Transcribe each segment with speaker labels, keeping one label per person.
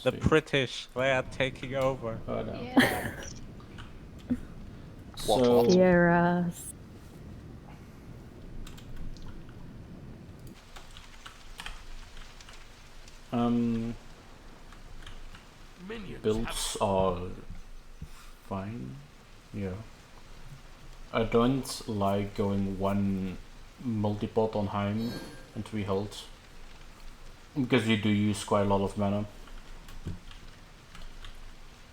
Speaker 1: The
Speaker 2: here?
Speaker 1: British, they are taking over.
Speaker 2: Oh, no.
Speaker 3: Yeah.
Speaker 2: So,
Speaker 4: Fear us.
Speaker 2: builds are fine. Yeah. I don't like going one multipot on Heim and 3 health. Because you do use quite a lot of mana.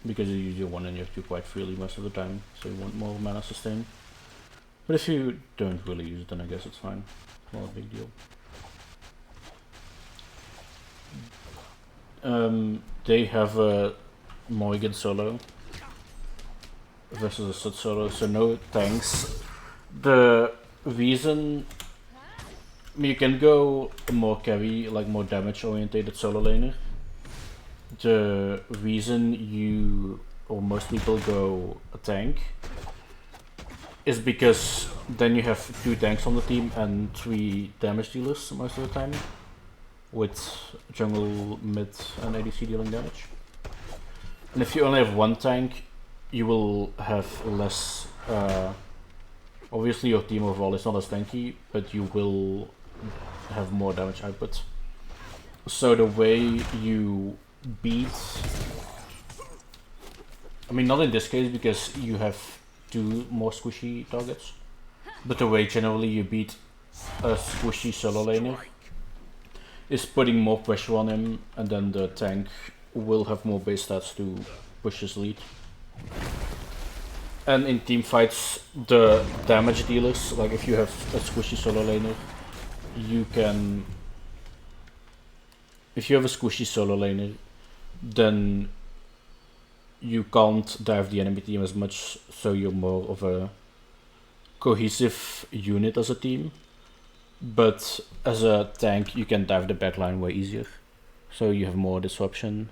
Speaker 2: Because you use your 1 and your 2 quite freely most of the time, so you want more mana sustain. But if you don't really use it, then I guess it's fine. It's not a big deal. They have a Morrigan solo versus a Sud solo, so no tanks. The reason you can go more carry, like more damage orientated solo laner. The reason you or most people go a tank is because then you have 2 tanks on the team and 3 damage dealers most of the time, with jungle, mid and ADC dealing damage. And if you only have 1 tank, you will have less, obviously your team overall is not as tanky, but you will have more damage output. So the way you beat, I mean not in this case because you have 2 more squishy targets, but the way generally you beat a squishy solo laner is putting more pressure on him, and then the tank will have more base stats to push his lead. And in team fights, the damage dealers, like if you have a squishy solo laner, you can, if you have a squishy solo laner, then you can't dive the enemy team as much, so you're more of a cohesive unit as a team. But as a tank, you can dive the backline way easier, so you have more disruption.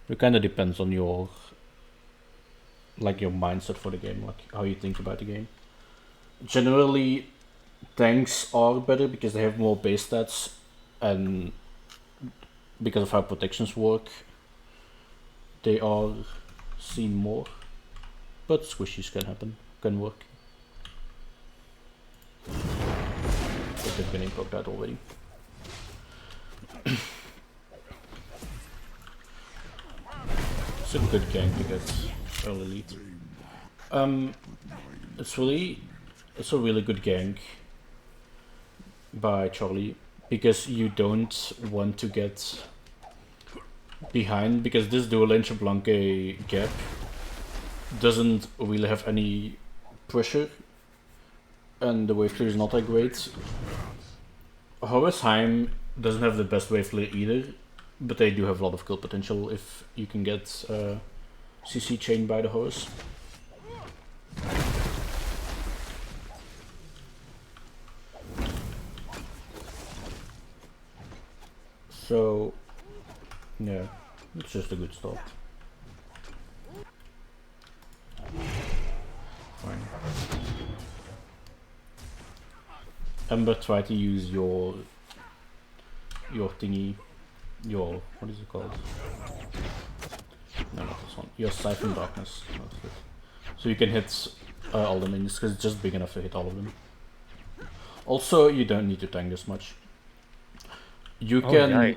Speaker 2: It kind of depends on your, like your mindset for the game, like how you think about the game. Generally, tanks are better because they have more base stats, and because of how protections work, they are seen more. But squishies can work. They've been poked out already. It's a good gank because early lead. It's a really good gank by Charlie because you don't want to get behind, because this dual lane Blanke gap doesn't really have any pressure and the wave clear is not that great. Heim doesn't have the best wave clear either, but they do have a lot of kill potential if you can get CC chained by the horse. So yeah, it's just a good start. Fine. Ember, try to use your thingy, your, what is it called? No, not this one. Your Siphon Darkness. So you can hit all the minions, because it's just big enough to hit all of them. Also, you don't need to tank this much. You can,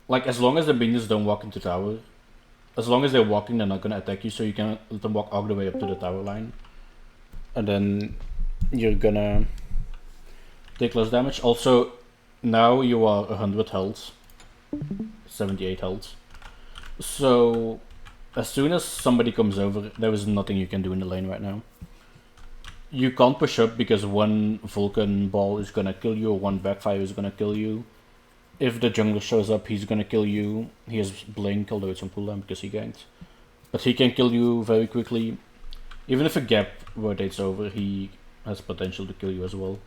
Speaker 2: like, as long as the minions don't walk into tower, as long as they're walking, they're not gonna attack you, so you can let them walk all the way up to the tower line. And then you're gonna take less damage. Also, now you are 100 health, 78 health. So, as soon as somebody comes over, there is nothing you can do in the lane right now. You can't push up because one Vulcan ball is gonna kill you, or one backfire is gonna kill you. If the jungler shows up, he's gonna kill you. He has Blink, although it's on cooldown because he ganked. But he can kill you very quickly. Even if a gap rotates over, he has potential to kill you as well.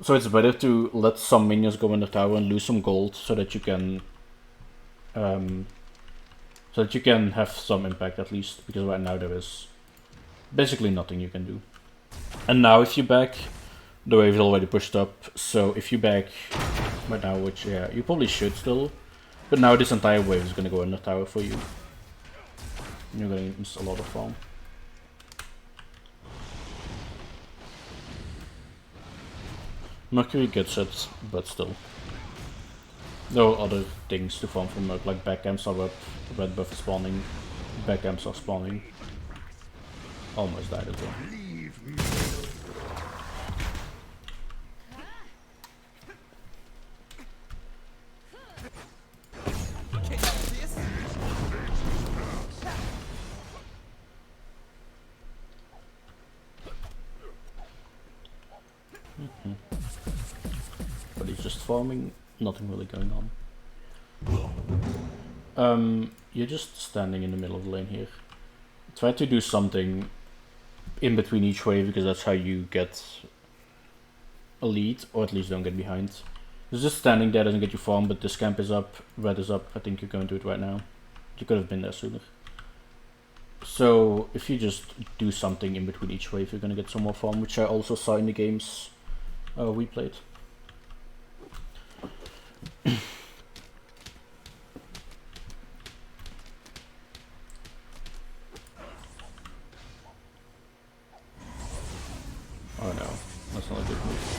Speaker 2: So it's better to let some minions go in the tower and lose some gold so that you can have some impact at least, because right now there is basically nothing you can do. And now if you back, the wave is already pushed up, so if you back But now, which, yeah, you probably should still. But now this entire wave is gonna go in the tower for you. You're gonna miss a lot of farm. Mercury gets it, but still. There are other things to farm from Merc, like back camps are up, red buff is spawning, back camps are spawning. Almost died as well. But he's just farming, nothing really going on. You're just standing in the middle of the lane here. Try to do something in between each wave, because that's how you get a lead, or at least don't get behind. Just standing there doesn't get you farm, but this camp is up, red is up, I think you're going to do it right now. You could have been there sooner. So if you just do something in between each wave, you're gonna get some more farm, which I also saw in the games we played. Oh no, that's not a good move.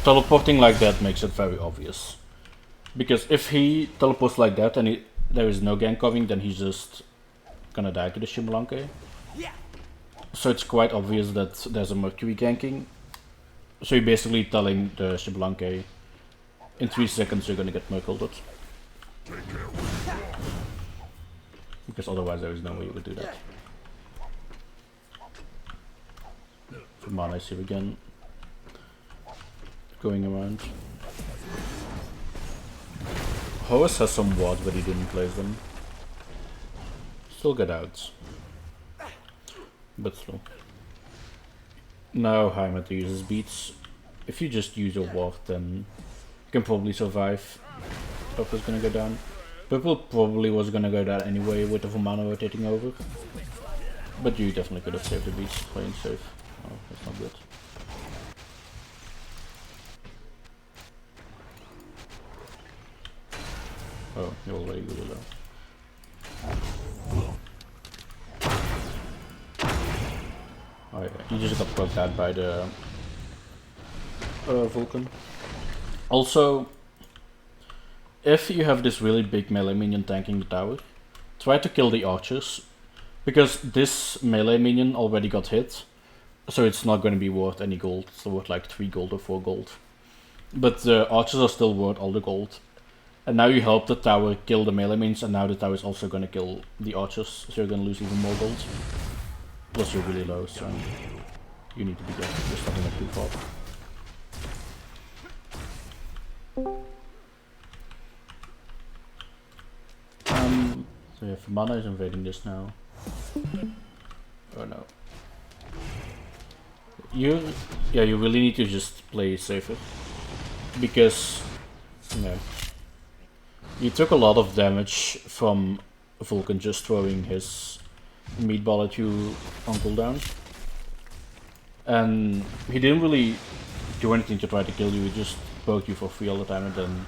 Speaker 2: Teleporting like that makes it very obvious. Because if he teleports like that and there is no gank coming, then he's just gonna die to the Shimmelanke. So it's quite obvious that there's a Mercury ganking. So you're basically telling the Shimmelanke, in 3 seconds you're gonna get Mercled. Because otherwise there is no way you would do that. For mana is here again. Going around. Horus has some wards, but he didn't place them. Still get outs. But slow. Now Heimat uses beats. If you just use your ward, then you can probably survive. Purple's gonna go down. Purple probably was gonna go down anyway with the Vomana rotating over. But you definitely could have saved the beats playing safe. Oh, that's not good. Oh, you're already really low. Oh yeah, you just got poked out by the Vulcan. Also, if you have this really big melee minion tanking the tower, try to kill the archers, because this melee minion already got hit, so it's not going to be worth any gold. It's worth like 3 gold or 4 gold. But the archers are still worth all the gold. And now you help the tower kill the melee minions, and now the tower is also going to kill the archers, so you're going to lose even more gold. Plus you're really low, so you need to be careful. You're stopping at too far. So yeah, Vomana is invading this now. Oh no. You really need to just play safer. Because, you took a lot of damage from Vulcan just throwing his meatball at you on cooldown. And he didn't really do anything to try to kill you, he just poked you for free all the time, and then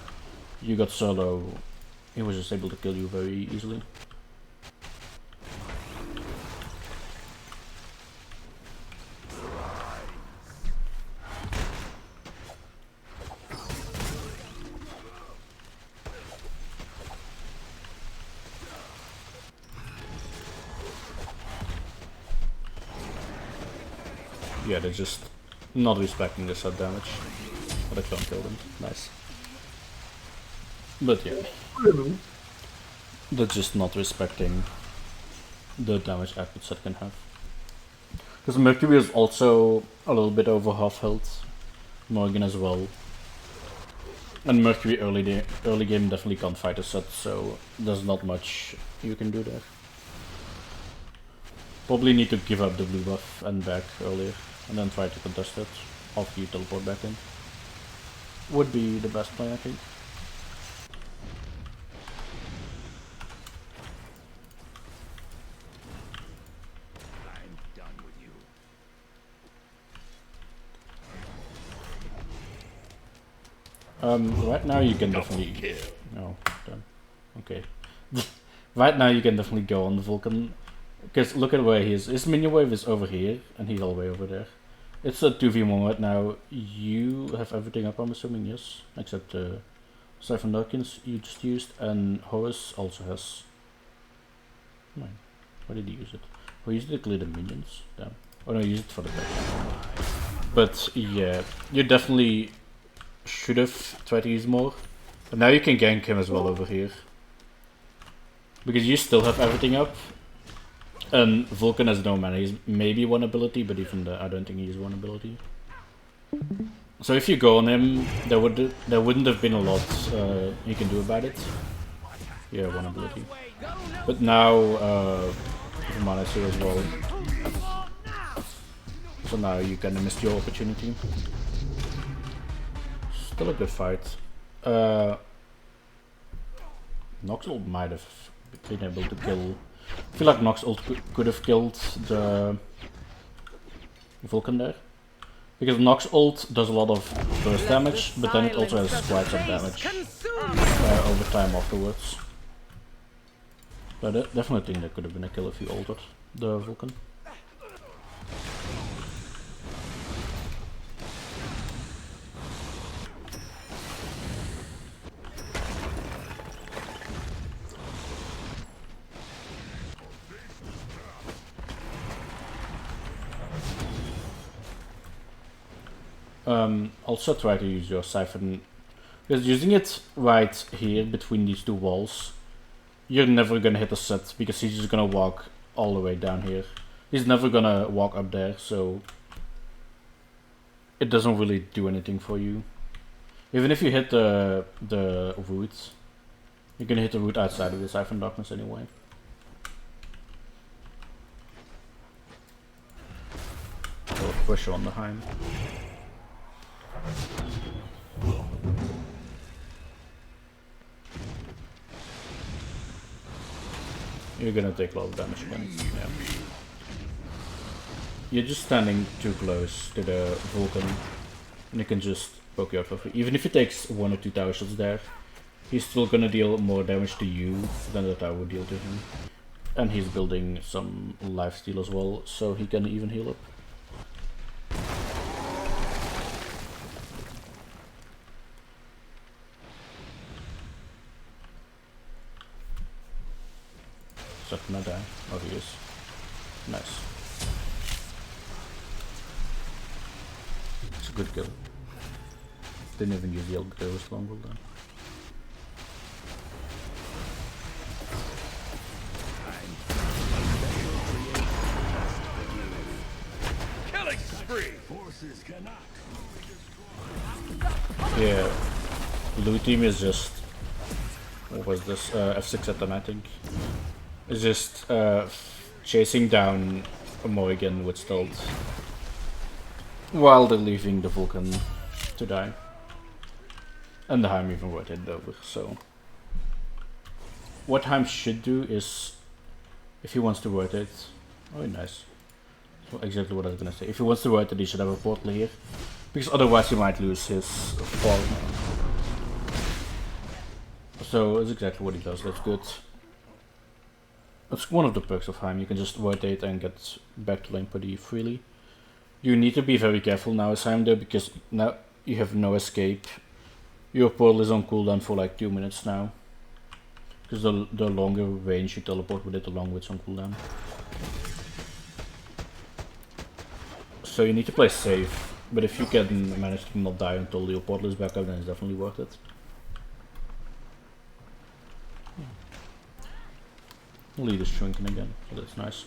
Speaker 2: you got so low, he was just able to kill you very easily. Yeah, they're just not respecting the set damage. But I can't kill them. Nice. But yeah. They're just not respecting the damage output set can have. Because Mercury is also a little bit over half health. Morgan as well. And Mercury early game definitely can't fight a set, so there's not much you can do there. Probably need to give up the blue buff and back earlier, and then try to contest it after you teleport back in. Would be the best play, I think. I'm done with you. Right now you can definitely... No, damn. Okay. Right now you can definitely go on the Vulcan. Because look at where he is. His minion wave is over here, and he's all the way over there. It's a 2v1 right now. You have everything up, I'm assuming, yes? Except the Siphon Dawkins you just used, and Horus also has... Why did he use it? Oh, he used it to clear the minions? Damn. Oh no, he used it for the back. But yeah, you definitely should have tried to use more. But now you can gank him as well over here. Because you still have everything up. And Vulcan has no mana. He's maybe one ability, but even I don't think he has one ability. So if you go on him, there wouldn't have been a lot you can do about it. Yeah, one ability. But now mana here as well. So now you kind of missed your opportunity. Still a good fight. Noxel might have been able to kill. I feel like Nox ult could have killed the Vulcan there. Because Nox ult does a lot of burst damage, but then it also has quite some damage over time afterwards. But I definitely think that could have been a kill if you ulted the Vulcan. Also try to use your Siphon, because using it right here between these two walls, you're never gonna hit a set, because he's just gonna walk all the way down here. He's never gonna walk up there, so it doesn't really do anything for you. Even if you hit the root, you're gonna hit the root outside of the Siphon Darkness anyway. So pressure on the Heim. You're gonna take a lot of damage again. Yeah. You're just standing too close to the Vulcan, and you can just poke you out for free. Even if he takes 1 or 2 tower shots there, he's still gonna deal more damage to you than the tower would deal to him. And he's building some lifesteal as well, so he can even heal up. Gonna die. Oh, he is. Nice. It's a good kill. Didn't even use the Elgato Longbow then.
Speaker 3: Killing spree.
Speaker 2: Yeah. Blue team is just... What was this? F6 at them, I think. Is just chasing down a Morrigan with stealth while they're leaving the Vulcan to die. And the Heim even rotated over, so... What Heim should do is, if he wants to rotate... Oh, nice. So exactly what I was gonna say. If he wants to rotate, he should have a portal here. Because otherwise he might lose his form. So that's exactly what he does, that's good. That's one of the perks of Heim, you can just rotate and get back to lane pretty freely. You need to be very careful now as Heim though, because now you have no escape. Your portal is on cooldown for like 2 minutes now. Because the longer range you teleport with it, the longer it's on cooldown. So you need to play safe, but if you can manage to not die until your portal is back up, then it's definitely worth it. Lead is shrinking again, so that's nice.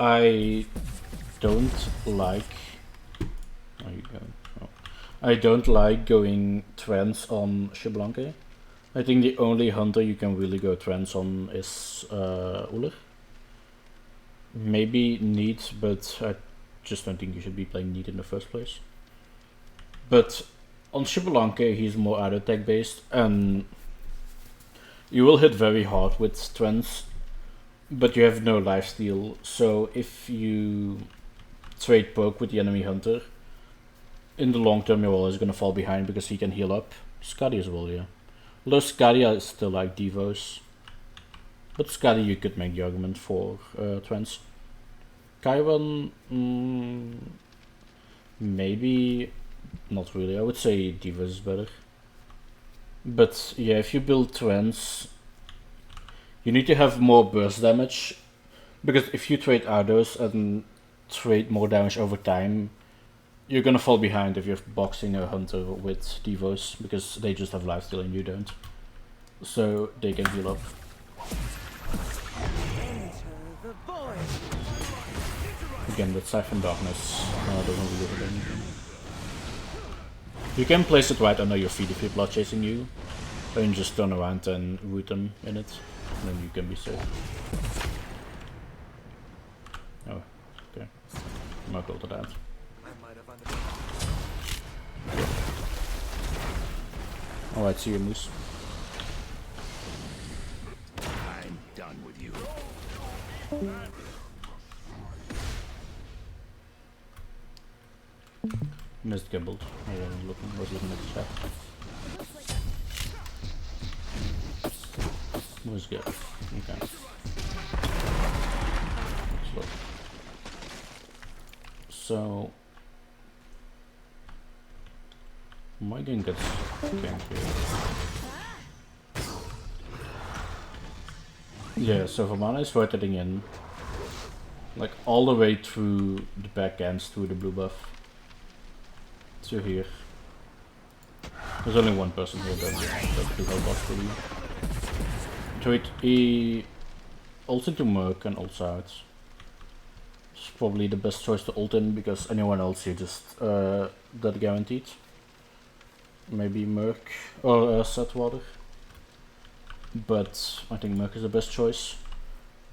Speaker 2: I don't like... There you go. Oh. I don't like going trans on Xbalanque. I think the only hunter you can really go trans on is Uller. Maybe Need, but I just don't think you should be playing Need in the first place. But on Xbalanque he's more auto attack based, and You will hit very hard with trends, but you have no lifesteal, so if you trade poke with the enemy hunter, in the long term you're always gonna fall behind because he can heal up. Skadi as well, yeah. Although Skadi is still like Devos. But Skadi you could make the argument for trends. Kaiwan, maybe not really. I would say Devos is better. But yeah, if you build trends, you need to have more burst damage, because if you trade Ardos and trade more damage over time, you're gonna fall behind if you're boxing a hunter with Devos, because they just have lifesteal and you don't. So they can heal up. Again, that Siphon Darkness doesn't really do anything. You can place it right under your feet if people are chasing you, or you can just turn around and root them in it, and then you can be safe. Oh, okay. I'm not go to that. Alright, see you, Moose.
Speaker 3: I'm done with you.
Speaker 2: Missed Gimbled. I was looking at the chat. Was good. Okay. Slow. So my game gets ganked here. Yeah, so Vamana is rotating in like all the way through the back ends through the blue buff. To here. There's only one person here that do help us for you. So he ults into Merc and ults out. It's probably the best choice to ult in, because anyone else you just that guaranteed. Maybe Merc or Setwater. But I think Merc is the best choice.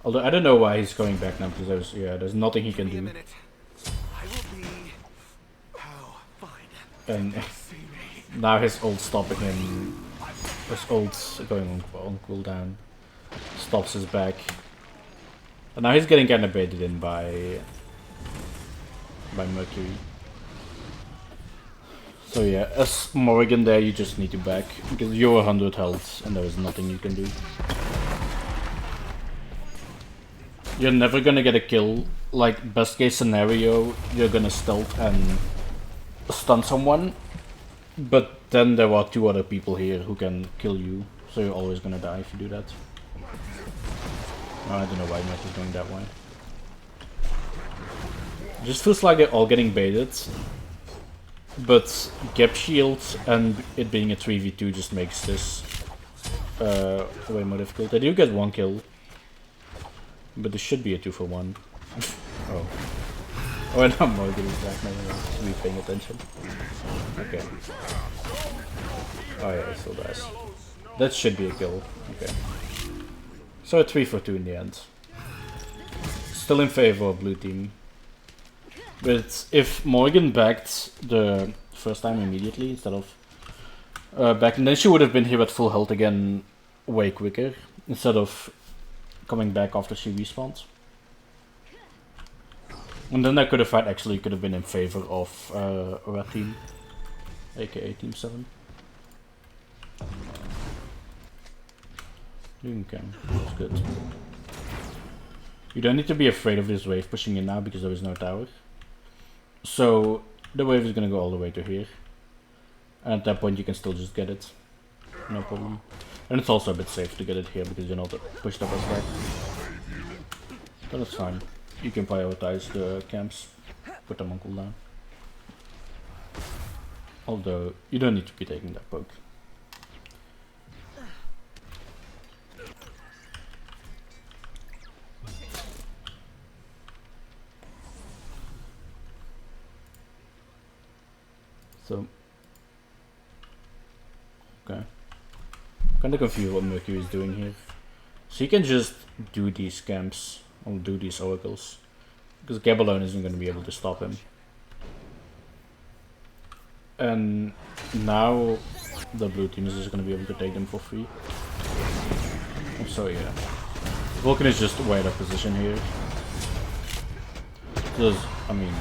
Speaker 2: Although I don't know why he's going back now, because there's nothing he can do. And now his ult stopping him, his ult going on cooldown, stops his back. And now he's getting kind of baited in by Mercury. So yeah, as Morrigan there you just need to back, because you're 100 health and there is nothing you can do. You're never gonna get a kill. Like, best case scenario, you're gonna stealth and stun someone, but then there are 2 other people here who can kill you, so you're always gonna die if you do that. I don't know why Matt is going that way. It just feels like they're all getting baited, but gap shield and it being a 3v2 just makes this way more difficult. They do get 1 kill, but this should be a 2-for-1. Oh. Oh, and I'm more getting back now. To be paying attention. Okay. Oh yeah, it still dies. That should be a kill. Okay. So a 3-for-2 in the end. Still in favor of blue team. But if Morgan backed the first time immediately instead of backing, then she would have been here at full health again way quicker, instead of coming back after she respawns. And then that could have fight actually could have been in favor of red team, aka team 7. Okay, that's good. You don't need to be afraid of this wave pushing in now because there is no tower. So the wave is gonna go all the way to here. And at that point you can still just get it. No problem. And it's also a bit safe to get it here because you're not pushed up as back. But that's fine. You can prioritize the camps, put them on cooldown. Although, you don't need to be taking that poke. So, okay. Kinda confused what Mercury is doing here. So you can just do these camps. I'll do these oracles, because Gab alone isn't going to be able to stop him. And now the blue team is just going to be able to take them for free. So yeah, Vulcan is just way out of position here. I mean,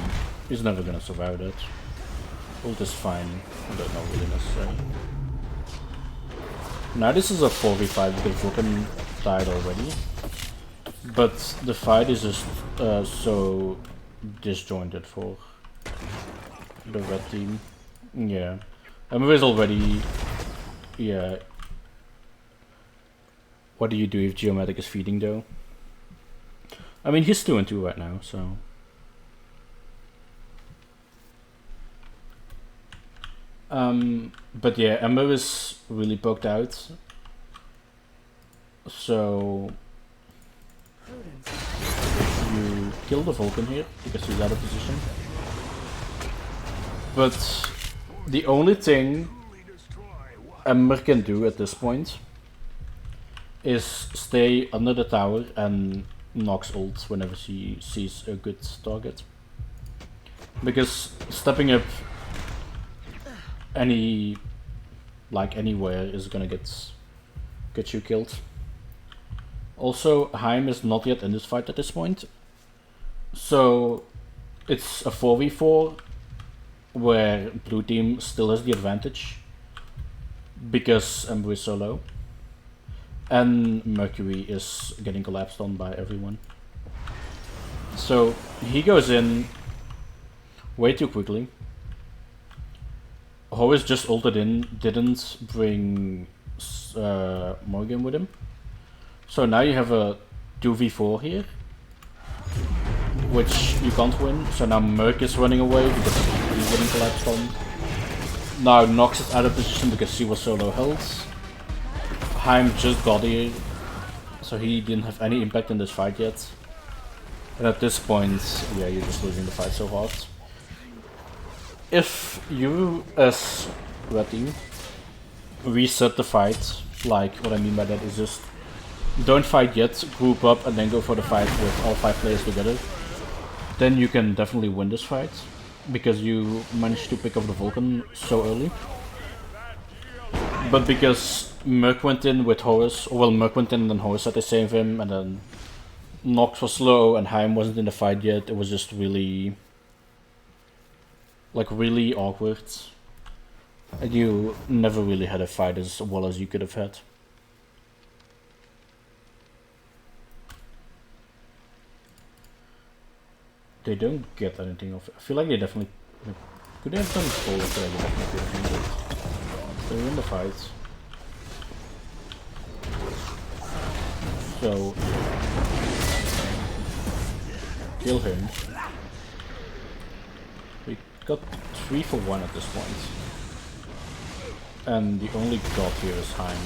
Speaker 2: he's never gonna survive that. Ult is fine, but not really necessary. Now this is a 4v5 because Vulcan died already. But the fight is just so disjointed for the red team. Yeah. Ember is already... Yeah. What do you do if Geomatic is feeding though? I mean, he's 2-2 right now, so... But yeah, Ember is really poked out. So... You kill the Vulcan here, because he's out of position. But the only thing Ember can do at this point is stay under the tower and Nox ult whenever she sees a good target. Because stepping up anywhere is gonna get you killed. Also, Heim is not yet in this fight at this point, so it's a 4v4 where blue team still has the advantage because Ember is so low, and Mercury is getting collapsed on by everyone. So he goes in way too quickly. Horus just ulted in, didn't bring Morgan with him. So now you have a 2v4 here, which you can't win. So now Merc is running away because he's getting collapsed on. Now Nox is out of position because she was so low health. Heim just got here, so he didn't have any impact in this fight yet. And at this point, yeah, you're just losing the fight so hard. If you, as red team, reset the fight, like what I mean by that is just don't fight yet, group up and then go for the fight with all 5 players together, then you can definitely win this fight, because you managed to pick up the Vulcan so early. But because Merc went in with Horus, well, Merc went in and then Horus had to save him, and then Nox was slow and Heim wasn't in the fight yet, it was just really, like, really awkward. And you never really had a fight as well as you could have had. They don't get anything off. I feel like they definitely could they have done forward there, they definitely could have done it. They win the fight. So kill him. We got 3 for 1 at this point. And the only god here is Heim.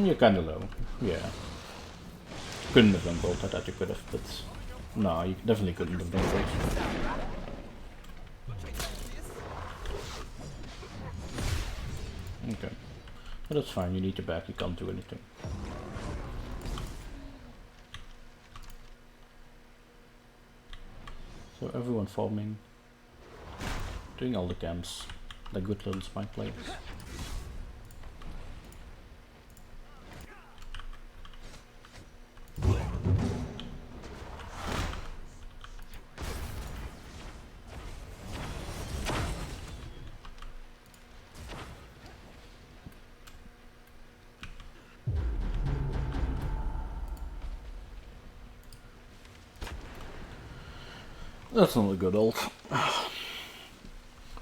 Speaker 2: You're kinda low, yeah. Couldn't have done both, I thought you could have, but no, you definitely couldn't have done both. Okay. But that's fine, you need to back, you can't do anything. So everyone farming, doing all the camps, like good little spike players. That's not a good ult.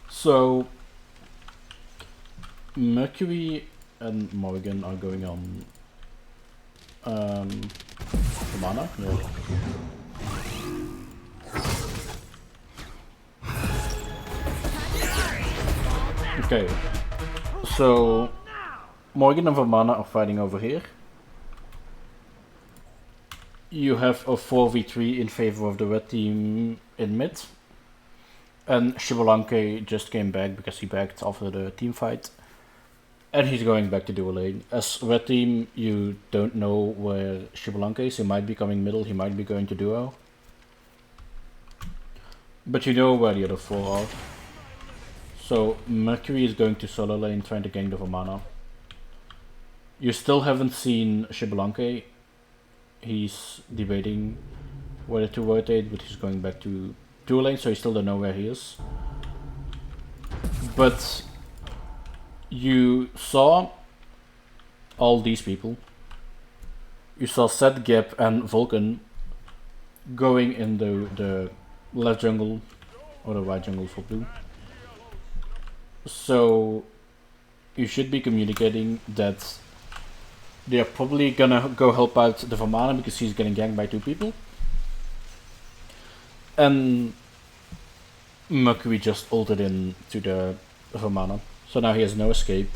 Speaker 2: So Mercury and Morgan are going on mana? Yeah. Okay. So Morgan and Vamana are fighting over here. You have a 4v3 in favor of the red team in mid. And Shibalanke just came back because he backed after the team fight. And he's going back to dual lane. As red team, you don't know where Shibalanke is. He might be coming middle, he might be going to duo. But you know where the other 4 are. So Mercury is going to solo lane trying to gank the Vamana. You still haven't seen Xbalanque. He's debating whether to rotate, but he's going back to 2 lane, so you still don't know where he is. But you saw all these people. You saw Seth, Gap, and Vulcan going in the left jungle or the right jungle for blue. So you should be communicating that they're probably gonna go help out the Vamana because he's getting ganked by 2 people. And Mercury just ulted in to the Vamana. So now he has no escape.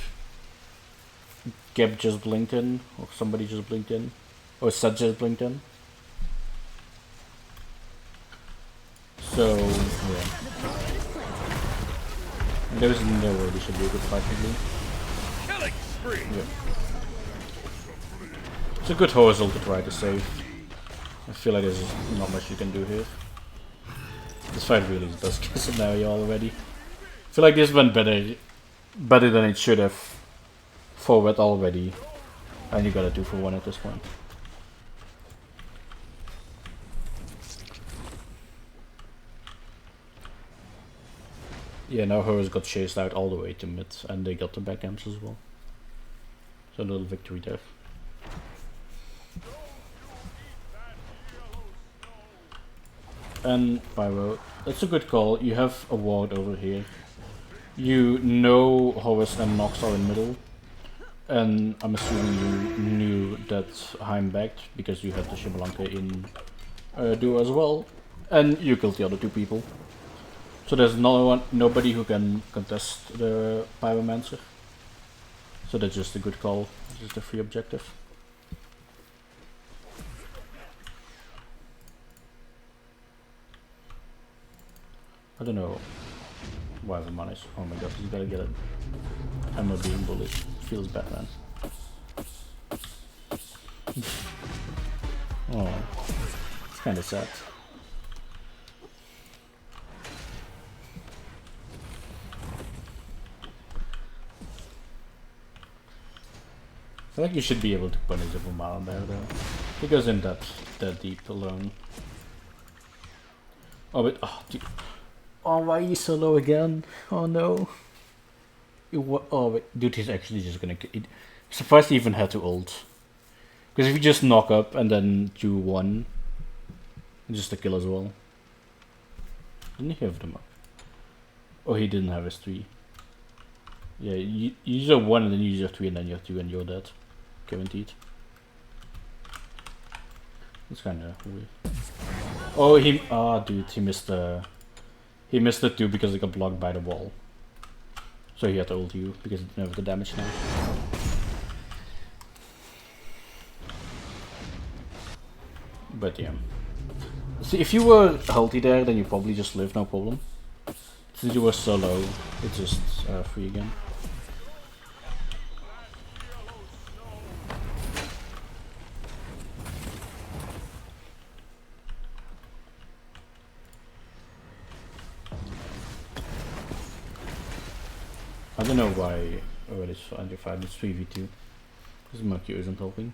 Speaker 2: Gap just blinked in, or somebody just blinked in, or Seth just blinked in. So, yeah. There's no way this should be a good fight for blue.
Speaker 3: Killing spree.
Speaker 2: Yeah. It's a good horizontal to try to save. I feel like there's not much you can do here. This fight really is the best case scenario already. I feel like this went better than it should have forward already. And you got a 2-for-1 at this point. Yeah, now Horus got chased out all the way to mid, and they got the back amps as well. So a little victory there. And Pyro, that's a good call. You have a ward over here. You know Horus and Nox are in middle. And I'm assuming you knew that Heim backed because you had the Xbalanque in duo as well. And you killed the other 2 people. So there's nobody who can contest the Pyromancer. So that's just a good call. Just a free objective. I don't know why the man is. Oh my god, he's gotta get it. Ammo being bullied. Feels bad, man. Oh, it's kinda sad. I feel like you should be able to punish a Vamana there though. He goes in that deep alone. Oh but dude. Oh, why are you so low again? Oh no. Oh wait, dude, he's actually just gonna kill. Surprised he even had to ult. Because if you just knock up and then do 1, just a kill as well. Didn't he have them up? Oh, he didn't have his 3. Yeah, you use a 1 and then you use your 3 and then your 2 and you're dead. Guaranteed. It's kinda weird. Oh, dude, he missed the 2 because it got blocked by the wall. So he had to ult you because it didn't have the damage now. But yeah. See, if you were healthy there, then you probably just live, no problem. Since you were so low, it's just free again. I don't know why it's under 5, it's 3v2. Because Mercury isn't helping.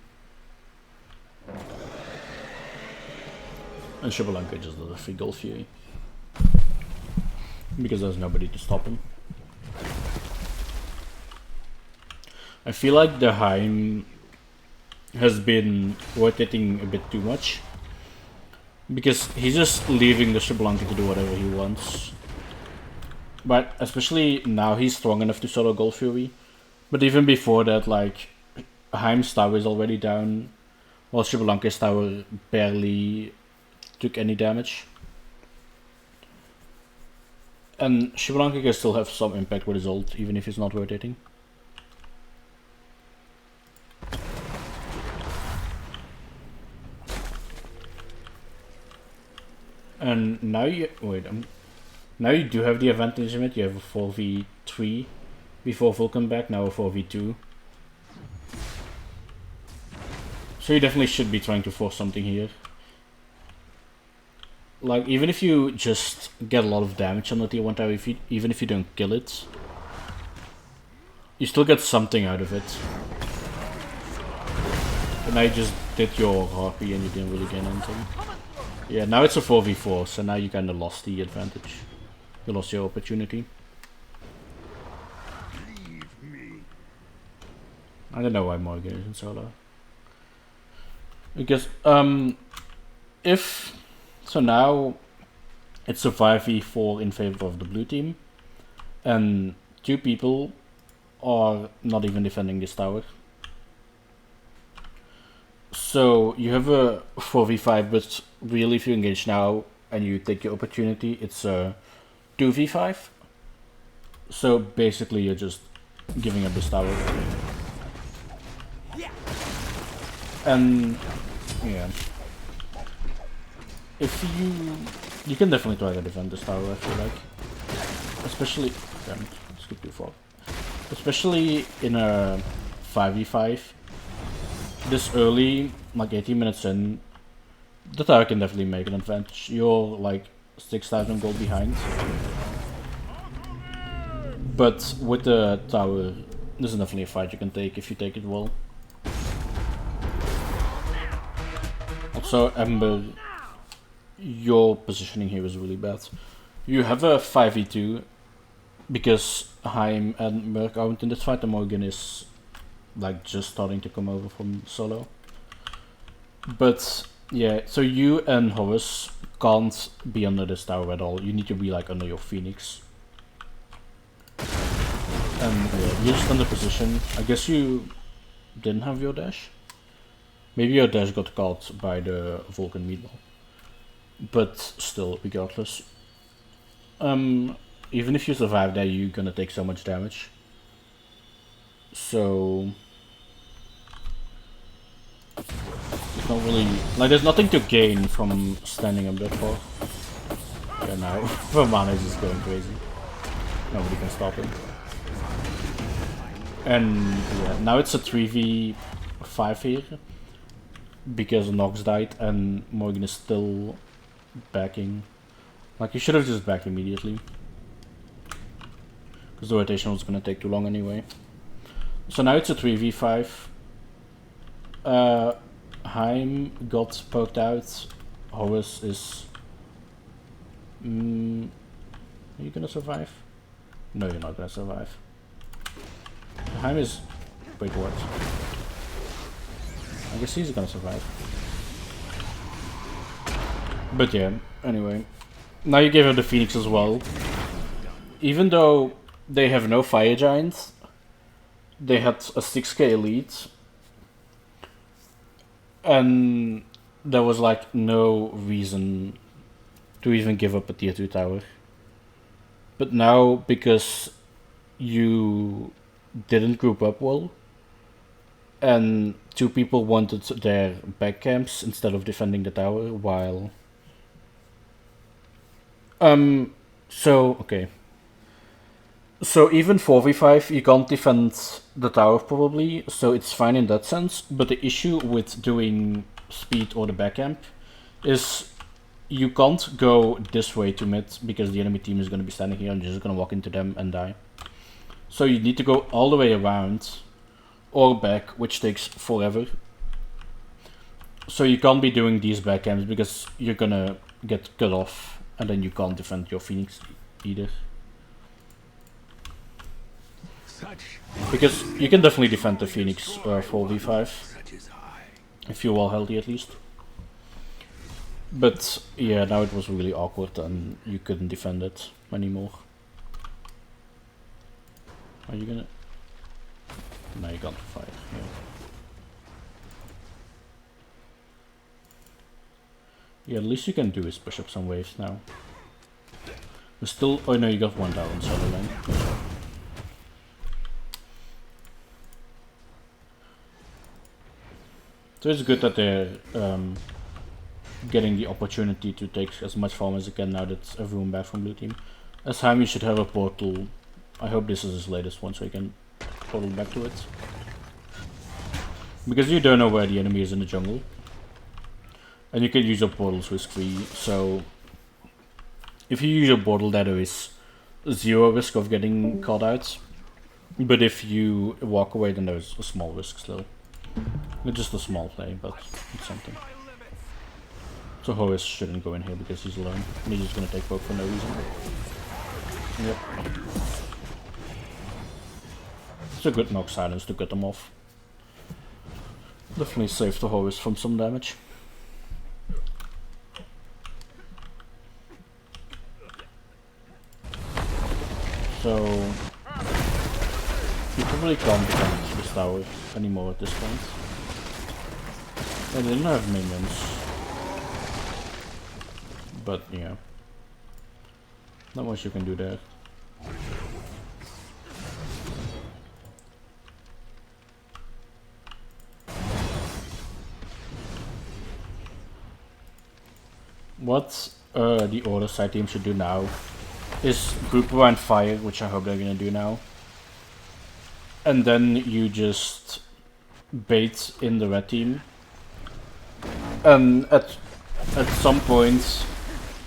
Speaker 2: And Xbalanque just does a free Gold Fury. Because there's nobody to stop him. I feel like the Heim has been rotating a bit too much. Because he's just leaving the Xbalanque to do whatever he wants. But especially now he's strong enough to solo Gold Fury. But even before that, like, Heim's tower is already down, while Xbalanque's tower barely took any damage. And Xbalanque can still have some impact with his ult, even if he's not rotating. And now you now you do have the advantage in it. You have a 4v3 before Vulcan back, now a 4v2. So you definitely should be trying to force something here. Like, even if you just get a lot of damage on the tier 1 tower, even if you don't kill it, you still get something out of it. And now you just did your harpy and you didn't really gain anything. Yeah, now it's a 4v4, so now you kinda lost the advantage. You lost your opportunity. I don't know why Morgan is in solo. Because, so now it's a 5v4 in favor of the blue team, and 2 people are not even defending this tower. So you have a 4v5, but really if you engage now and you take your opportunity, it's a 2v5. So basically you're just giving up this tower. And yeah, if you can definitely try to defend this tower, I feel like, especially damn it, skip too far, especially in a 5v5 this early, like 18 minutes in, the tower can definitely make an advantage. You're like 6,000 gold behind, but with the tower, this is definitely a fight you can take if you take it well. Also, Ember, your positioning here is really bad. You have a 5v2 because Heim and Merc aren't in this fight, and Morgan is like just starting to come over from solo. But yeah, so you and Horus can't be under this tower at all. You need to be like under your Phoenix. And yeah, you're just under position. I guess you didn't have your dash? Maybe your dash got caught by the Vulcan meatball. But still, regardless. Even if you survive there, you're gonna take so much damage. So it's not really like there's nothing to gain from standing up that far. Yeah, now Vermana is just going crazy. Nobody can stop him. And yeah, now it's a 3v5 here because Nox died and Morgan is still backing. Like, you should have just backed immediately because the rotation was gonna take too long anyway. So now it's a 3v5. Heim got poked out. Horus is... are you gonna survive? No, you're not gonna survive. Heim is... wait, what? I guess he's gonna survive. But yeah, anyway. Now you gave her the Phoenix as well. Even though they have no Fire Giant, they had a 6k elite. And there was like no reason to even give up a tier 2 tower. But now, because you didn't group up well, and 2 people wanted their back camps instead of defending the tower, while... okay. So even 4v5, you can't defend the tower probably, so it's fine in that sense, but the issue with doing speed or the back camp is you can't go this way to mid, because the enemy team is going to be standing here and you're just going to walk into them and die. So you need to go all the way around, or back, which takes forever. So you can't be doing these back camps because you're going to get cut off, and then you can't defend your Phoenix either. Because you can definitely defend the Phoenix 4v5 if you're well healthy at least. But yeah, now it was really awkward and you couldn't defend it anymore. Are you gonna... no, you can't fire. Yeah, the least you can do is push up some waves now. We're still... oh no, you got 1 down on solo lane. So it's good that they're getting the opportunity to take as much farm as they can now that everyone back from blue team. As time you should have a portal. I hope this is his latest one so you can portal back to it. Because you don't know where the enemy is in the jungle. And you can use your portals risk free, so if you use your portal there is 0 risk of getting caught out. But if you walk away then there's a small risk still. It's just a small play, but it's something. So Horus shouldn't go in here because he's alone. And he's just gonna take poke for no reason. Yep. It's a good knock silence to cut them off. Definitely save the Horus from some damage. So you probably can't defend this tower anymore at this point. They didn't have minions. But yeah. Not much you can do there. What the other side team should do now is group around fire, which I hope they're gonna do now. And then you just bait in the red team. And at some point,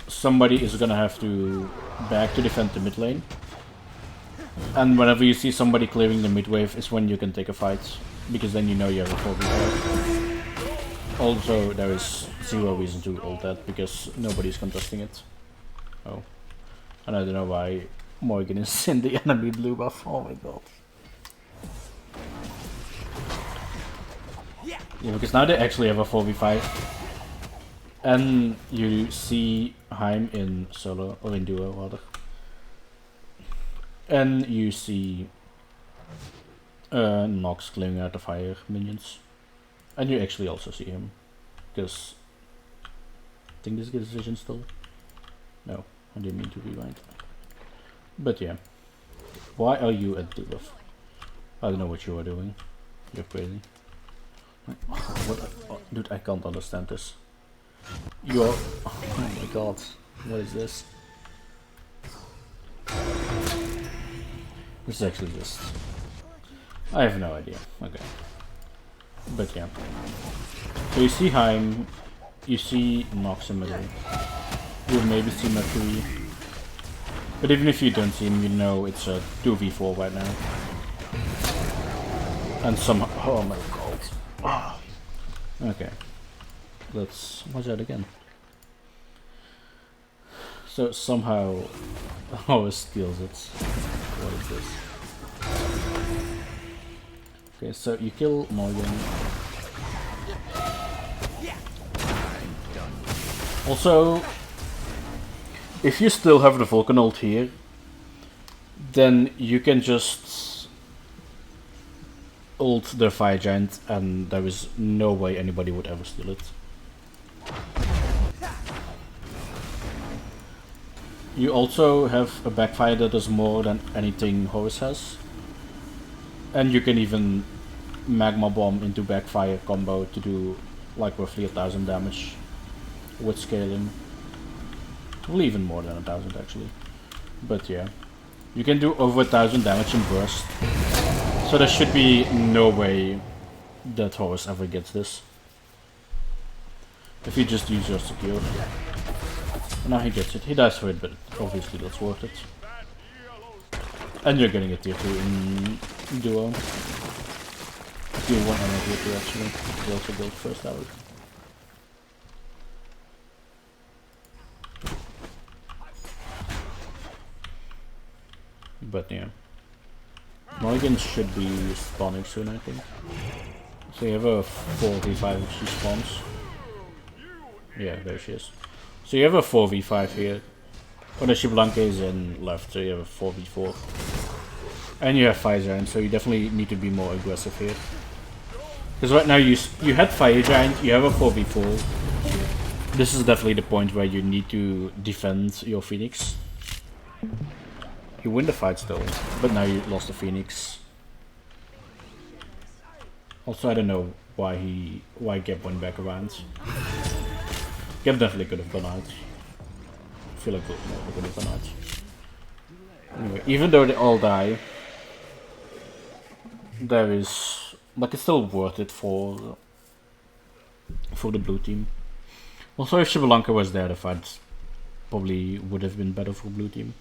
Speaker 2: somebody is gonna have to back to defend the mid lane. And whenever you see somebody clearing the mid wave is when you can take a fight, because then you know you have a 4v4. Also, there is zero reason to ult that, because nobody's contesting it. Oh. And I don't know why Morgan is in the enemy blue buff. Oh my god. Yeah, because now they actually have a 4v5. And you see Heim in solo, or in duo rather. And you see Nox clearing out the fire minions. And you actually also see him. Because I think this gets vision still. No, I didn't mean to rewind. But yeah. Why are you at the buff? I don't know what you are doing. You're crazy. What? Dude, I can't understand this. You're... Oh my god. What is this? This is actually just... I have no idea. Okay. But yeah. So you see Heim, you see Nox in middle. You'll maybe see Mercury. But even if you don't see him, you know it's a 2v4 right now. And somehow... Oh my god. Oh. Okay. Let's watch that again. So somehow Horus steals it. What is this? Okay, so you kill Morgan. Also, if you still have the Vulcan ult here, then you can just ult the Fire Giant and there is no way anybody would ever steal it. You also have a backfire that does more than anything Horus has. And you can even Magma Bomb into backfire combo to do like roughly 1000 damage with scaling. Well, even more than 1000 actually. But yeah. You can do over 1000 damage in burst. So there should be no way that Horus ever gets this. If you just use your secure. Now he gets it. He dies for it, but obviously that's worth it. And you're getting a tier 2 in duo. Tier 1 and a tier 2 actually. He also built first hour. But yeah. Morgan should be spawning soon, I think. So you have a 4v5 if she spawns. Yeah, there she is. So you have a 4v5 here. Odashi Blanca is in left, so you have a 4v4. And you have Fire Giant, so you definitely need to be more aggressive here. Because right now you had Fire Giant, you have a 4v4. This is definitely the point where you need to defend your Phoenix. You win the fight still, but now you lost the Phoenix. Also, I don't know why Geb went back around. Geb definitely could have gone out. I feel like they could have gone out. Anyway, even though they all die, there is like it's still worth it for the blue team. Also, if Shibalanka was there, the fight probably would have been better for blue team.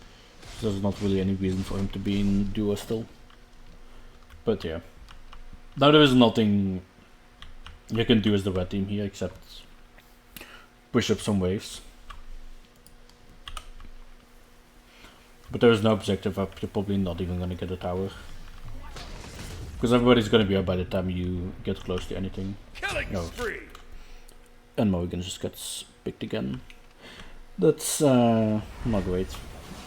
Speaker 2: There's not really any reason for him to be in duo still. But yeah. Now there is nothing you can do as the red team here, except push up some waves. But there is no objective up, you're probably not even gonna get a tower. Because everybody's gonna be up by the time you get close to anything.
Speaker 3: Killing spree.
Speaker 2: And Morgan just gets picked again. That's not great.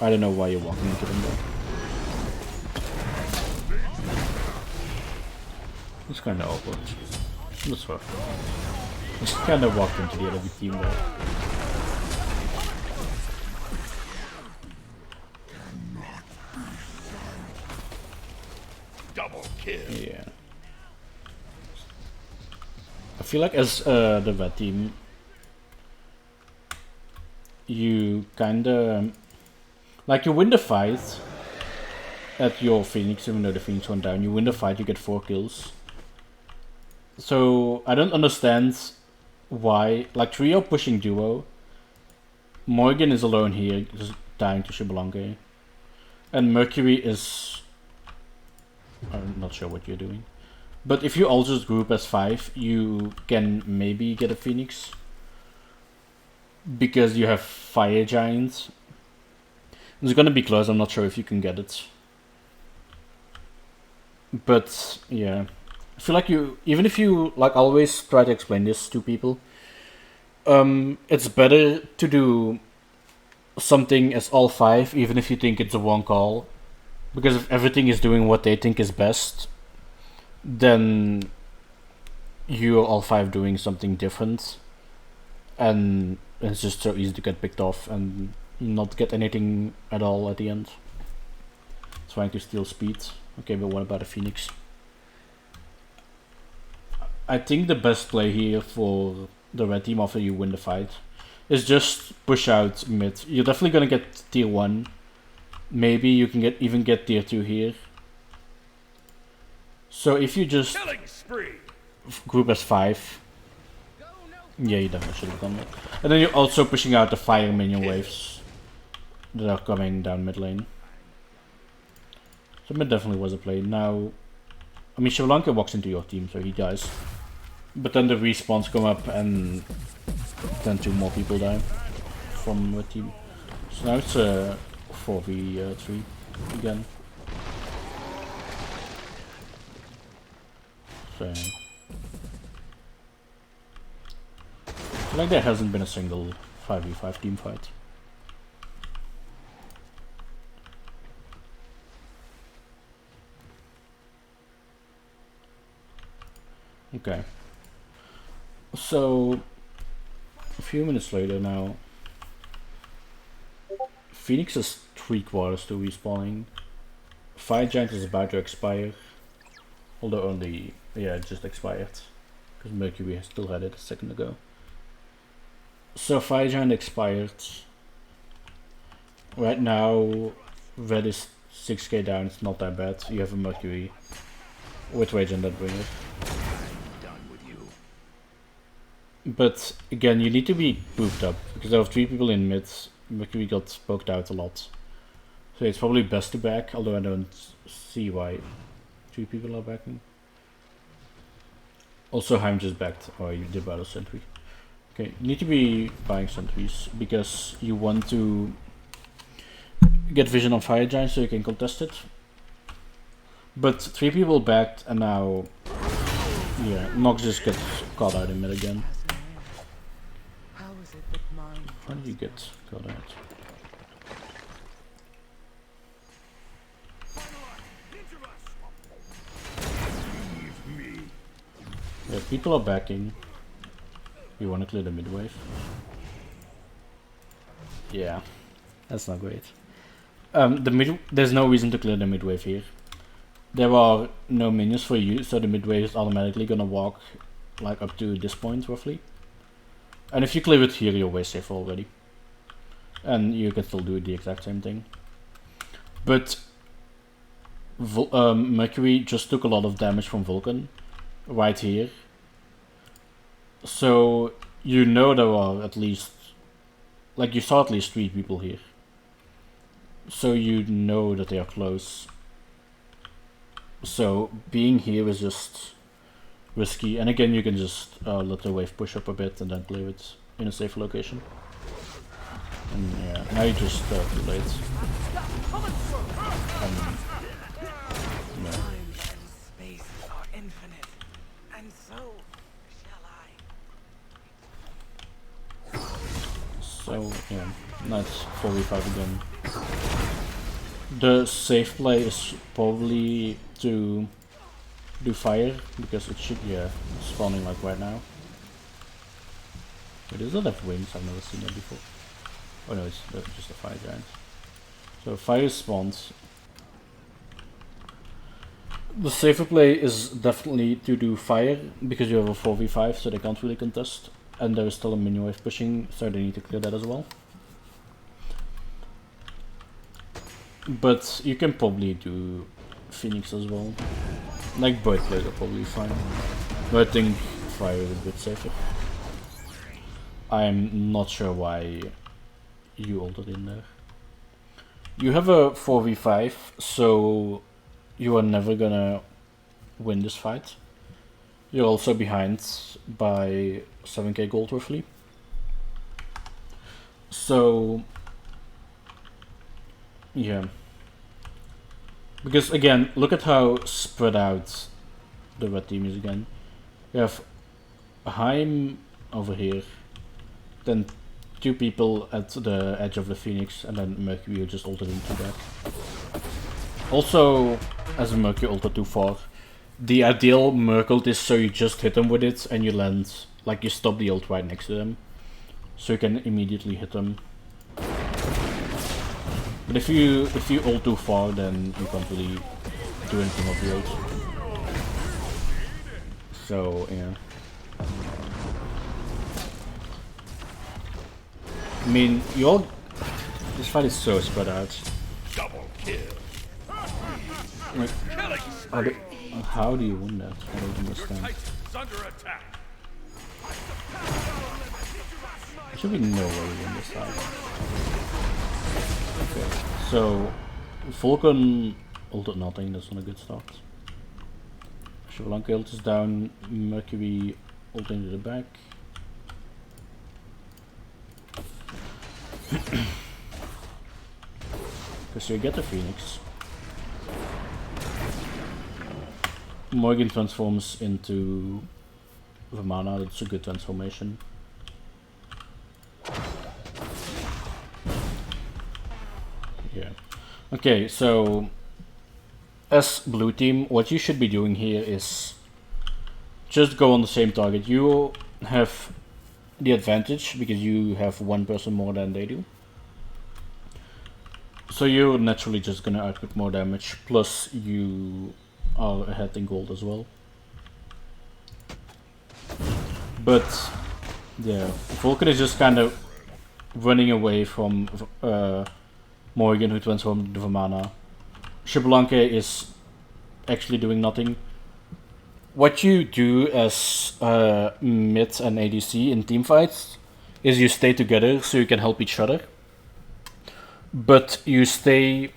Speaker 2: I don't know why you're walking into them though. It's kinda awkward. That's rough. Just kinda walked into the enemy team there.
Speaker 3: Double kill.
Speaker 2: Yeah. I feel like as the red team, you kinda like you win the fight at your Phoenix, even though the Phoenix went down. You win the fight, you get 4 kills. So I don't understand why, like trio pushing duo. Morgan is alone here, just dying to Shibalange, and Mercury is. I'm not sure what you're doing. But if you all just group as 5, you can maybe get a Phoenix. Because you have Fire Giants. It's gonna be close, I'm not sure if you can get it. But, yeah. I feel like you, even if you, like, always try to explain this to people, it's better to do something as all 5, even if you think it's a wrong call. Because if everything is doing what they think is best, then you're all 5 doing something different, and it's just so easy to get picked off and not get anything at all at the end. Trying to steal speed. Okay, but what about a Phoenix? I think the best play here for the red team after you win the fight is just push out mid. You're definitely gonna get tier 1. Maybe you can even get tier 2 here. So if you just group as 5, yeah, you definitely should have done that. And then you're also pushing out the fire minion waves that are coming down mid lane. So mid definitely was a play. Now, I mean, Shivalanka walks into your team, so he dies. But then the respawns come up and then 2 more people die from the team. So now it's a 4v3 again. So, I feel like there hasn't been a single 5v5 team fight. Okay. So, a few minutes later now, Phoenix is 3/4 to respawning. Fire Giant is about to expire. Although only, yeah, it just expired. Because Mercury still had it a second ago. So Fire Giant expired. Right now, Red is 6k down, it's not that bad. You have a Mercury with Rage and Deathbringer. But again, you need to be booped up, because there are 3 people in mid. Mercury got poked out a lot. So it's probably best to back, although I don't see why 3 people are backing. Also, Heim just backed, or you did battle sentry. Okay, you need to be buying sentries, because you want to get vision on Fire Giant so you can contest it. But 3 people backed, and now, yeah, Nox just gets caught out in mid again. How did you get caught out? Yeah, people are backing. You want to clear the mid wave? Yeah, that's not great. There's no reason to clear the mid wave here. There are no minions for you, so the mid wave is automatically gonna walk like up to this point roughly. And if you clear it here, you're way safer already. And you can still do the exact same thing. But Mercury just took a lot of damage from Vulcan right here. So you know there are at least, like you saw at least 3 people here. So you know that they are close. So being here is just risky. And again, you can just let the wave push up a bit and then clear it in a safe location. And yeah, now you just too late. Yeah.
Speaker 4: Time and space are infinite, and so shall I.
Speaker 2: So yeah, that's 4v5 again. The safe play is probably to do fire, because it should, yeah, spawning like right now. But does it have wings? I've never seen that before. Oh no, it's just a fire giant. So fire spawns. The safer play is definitely to do fire, because you have a 4v5, so they can't really contest. And there is still a mini wave pushing, so they need to clear that as well. But you can probably do Phoenix as well. Like both plays are probably fine. But I think fire is a bit safer. I'm not sure why you altered in there. You have a 4v5, so you are never gonna win this fight. You're also behind by 7k gold roughly. So yeah. Because again, look at how spread out the red team is again. You have Heim over here, then 2 people at the edge of the Phoenix, and then Mercury who just ulted into that. Also, as Mercury ulted too far, the ideal Merc ult is so you just hit them with it and you land, like you stop the ult right next to them, so you can immediately hit them. But if you ult too far, then you can't really do anything with the ult. So yeah. I mean, this fight is so spread out.
Speaker 3: Double kill.
Speaker 2: Like, how do you win that? I don't understand.
Speaker 3: Titan's under attack.
Speaker 2: There should be no way you win this fight. Okay, so Vulcan ulted nothing, that's not a good start. Shablanka ult is down, Mercury ulting to the back. Because you get the Phoenix. Morgan transforms into Vamana, that's a good transformation. Yeah. Okay, so as blue team, what you should be doing here is just go on the same target. You have the advantage because you have 1 person more than they do. So you're naturally just gonna output more damage, plus you are ahead in gold as well. But yeah, Vulcan is just kind of running away from Morgan, who transformed into Vamana. Shablanka is actually doing nothing. What you do as mid and ADC in teamfights is you stay together so you can help each other. But you stay,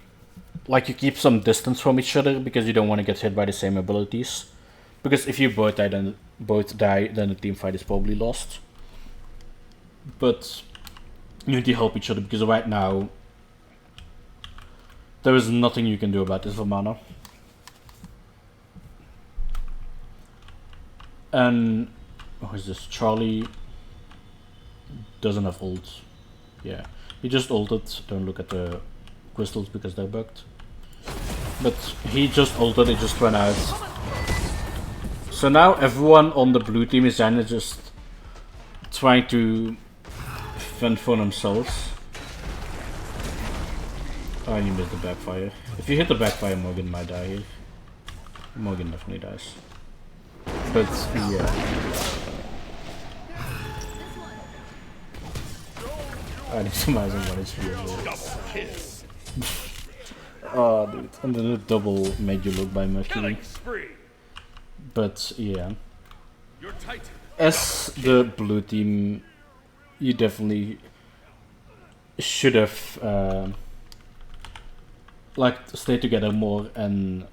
Speaker 2: like you keep some distance from each other because you don't want to get hit by the same abilities. Because if you both die, then the team fight is probably lost. But you need to help each other because right now there is nothing you can do about this Vamana. And who is this? Charlie doesn't have ult. Yeah, he just ulted. Don't look at the crystals because they're bugged. But he just ulted, it just ran out. So now everyone on the blue team is kind of just trying to fend for themselves. Oh, and you missed the backfire. If you hit the backfire, Morgan might die here. Morgan definitely dies. But yeah. I need to imagine what it's real. Oh, dude. And then the double made you look by Mercury. But yeah. As the blue team, you definitely should have like stay together more and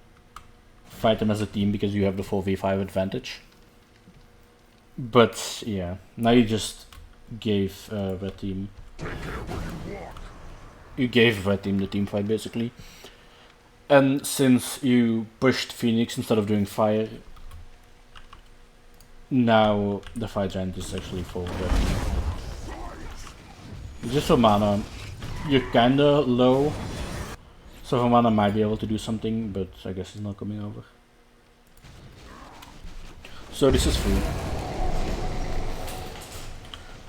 Speaker 2: fight them as a team because you have the 4v5 advantage. But yeah, now you just gave red team. You gave red team the team fight basically. And since you pushed Phoenix instead of doing fire, now the fire giant is actually for red team. Just for mana, you're kinda low. So for mana might be able to do something, but I guess he's not coming over. So this is free.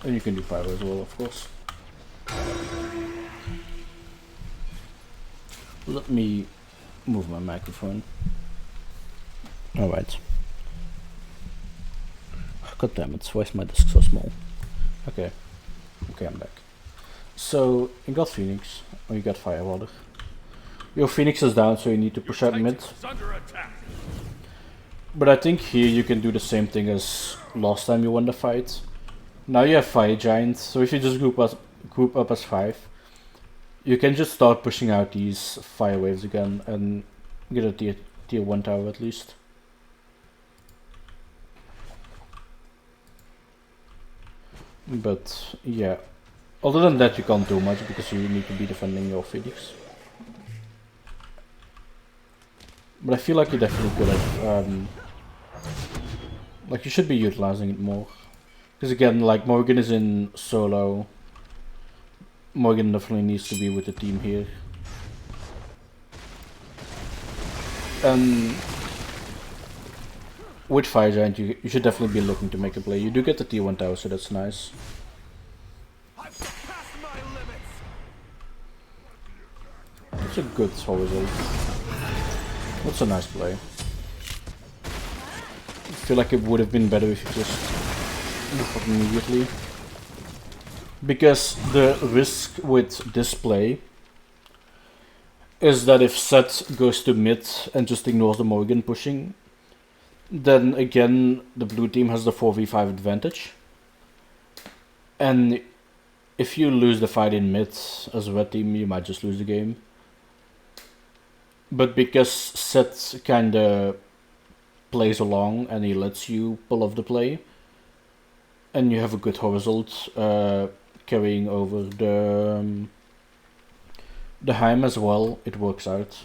Speaker 2: And you can do pyro as well, of course. Let me move my microphone. Alright. God damn it, why is my desk so small? Okay. Okay, I'm back. So, you got Phoenix, or you got Fire rather. Your Phoenix is down, so you need to push out mid. But I think here you can do the same thing as last time you won the fight. Now you have Fire Giant, so if you just group up as 5, you can just start pushing out these fire waves again and get a tier 1 tower at least. But yeah, other than that you can't do much because you need to be defending your Phoenix. But I feel like you're definitely good at, like you should be utilizing it more. Because again, like Morgan is in solo. Morgan definitely needs to be with the team here. And with Fire Giant, you should definitely be looking to make a play. You do get the tier 1 tower, so that's nice. That's a good result. That's a nice play. I feel like it would have been better if you just look up immediately. Because the risk with this play is that if Set goes to mid and just ignores the Morgan pushing, then again the blue team has the 4v5 advantage. And if you lose the fight in mid as a red team, you might just lose the game. But because Set kinda plays along and he lets you pull off the play, and you have a good result, carrying over the Heim as well, it works out.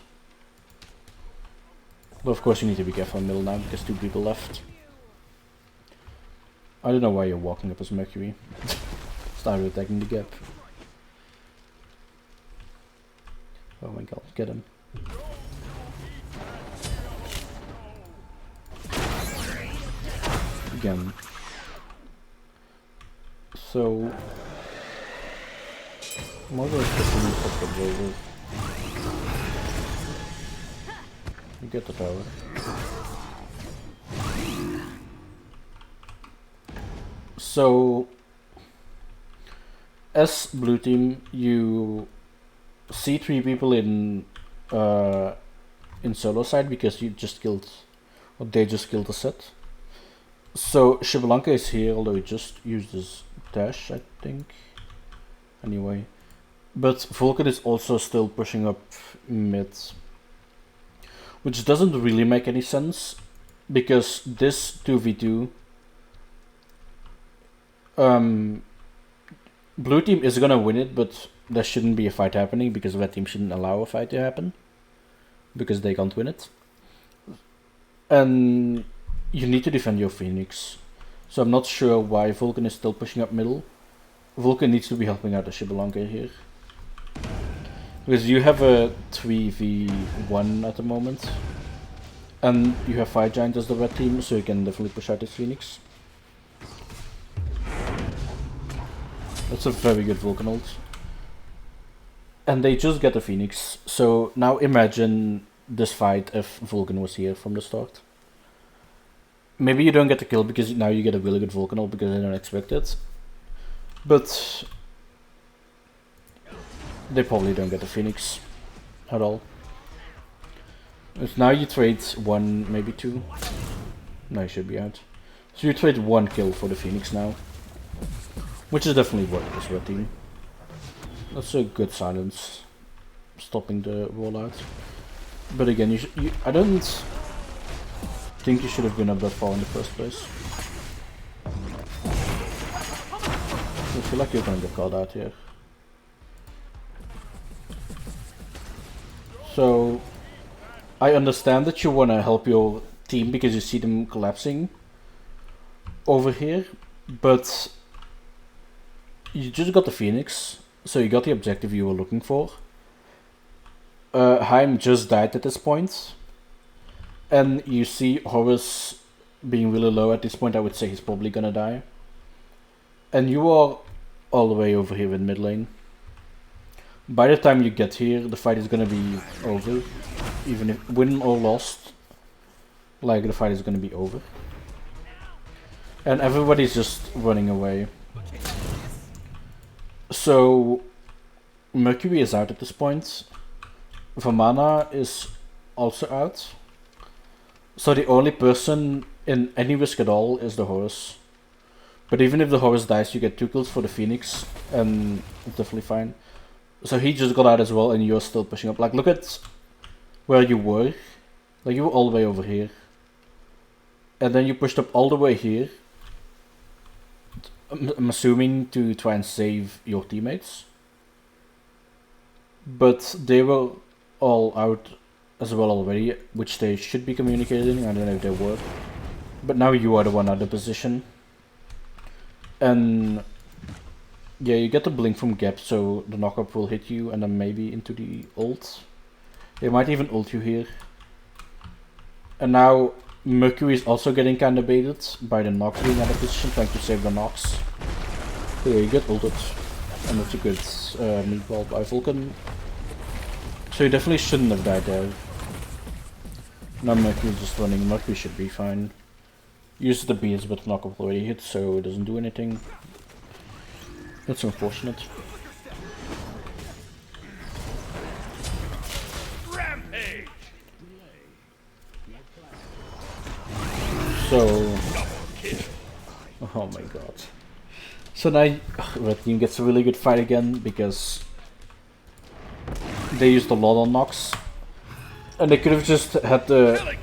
Speaker 2: But of course you need to be careful in middle now because 2 people left. I don't know why you're walking up as Mercury. Start attacking the gap. Oh my god, get him. Again. So Mother is definitely top observer. You get the tower. So as blue team, you see 3 people in solo side because you just killed, or they just killed a Set. So Shibalanka is here, although he just used his dash, I think. Anyway. But Vulcan is also still pushing up mid. Which doesn't really make any sense. Because this 2v2... blue team is gonna win it, but there shouldn't be a fight happening because red team shouldn't allow a fight to happen. Because they can't win it. And you need to defend your Phoenix. So I'm not sure why Vulcan is still pushing up middle. Vulcan needs to be helping out the Shibalanka here. Because you have a 3v1 at the moment. And you have Fire Giant as the red team, so you can definitely push out his Phoenix. That's a very good Vulcan ult. And they just get the Phoenix. So now imagine this fight if Vulcan was here from the start. Maybe you don't get the kill because now you get a really good Vulcan ult because they don't expect it. But they probably don't get the Phoenix at all. If now you trade 1, maybe 2. No, you should be out. So you trade 1 kill for the Phoenix now. Which is definitely worth this red team. That's a good silence. Stopping the rollout. But again, I don't think you should have been up that far in the first place. I feel like you're gonna get called out here. So, I understand that you wanna help your team because you see them collapsing over here, but you just got the Phoenix, so you got the objective you were looking for. Heim just died at this point, and you see Horus being really low at this point. I would say he's probably gonna die. And you are all the way over here in mid lane. By the time you get here, the fight is gonna be over. Even if win or lost, like the fight is gonna be over. And everybody's just running away. So Mercury is out at this point. Vamana is also out. So the only person in any risk at all is the Horus. But even if the Horus dies, you get 2 kills for the Phoenix, and it's definitely fine. So he just got out as well, and you're still pushing up. Like, look at where you were. Like, you were all the way over here. And then you pushed up all the way here. I'm assuming to try and save your teammates. But they were all out as well already, which they should be communicating. I don't know if they were. But now you are the one out of position. And yeah, you get the blink from Gap, so the knockup will hit you and then maybe into the ult. They might even ult you here. And now Mercury is also getting kinda baited by the Nox being out of position, trying to save the Nox. So yeah, you get ulted. And that's a good meatball by Vulcan. So you definitely shouldn't have died there. Now Mercury's just running. Mercury should be fine. Used the beats, but knockup already hit, so it doesn't do anything. That's unfortunate.
Speaker 3: Rampage.
Speaker 2: So, oh my god. So now Red Team gets a really good fight again because they used a lot on Nox, and they could have just had the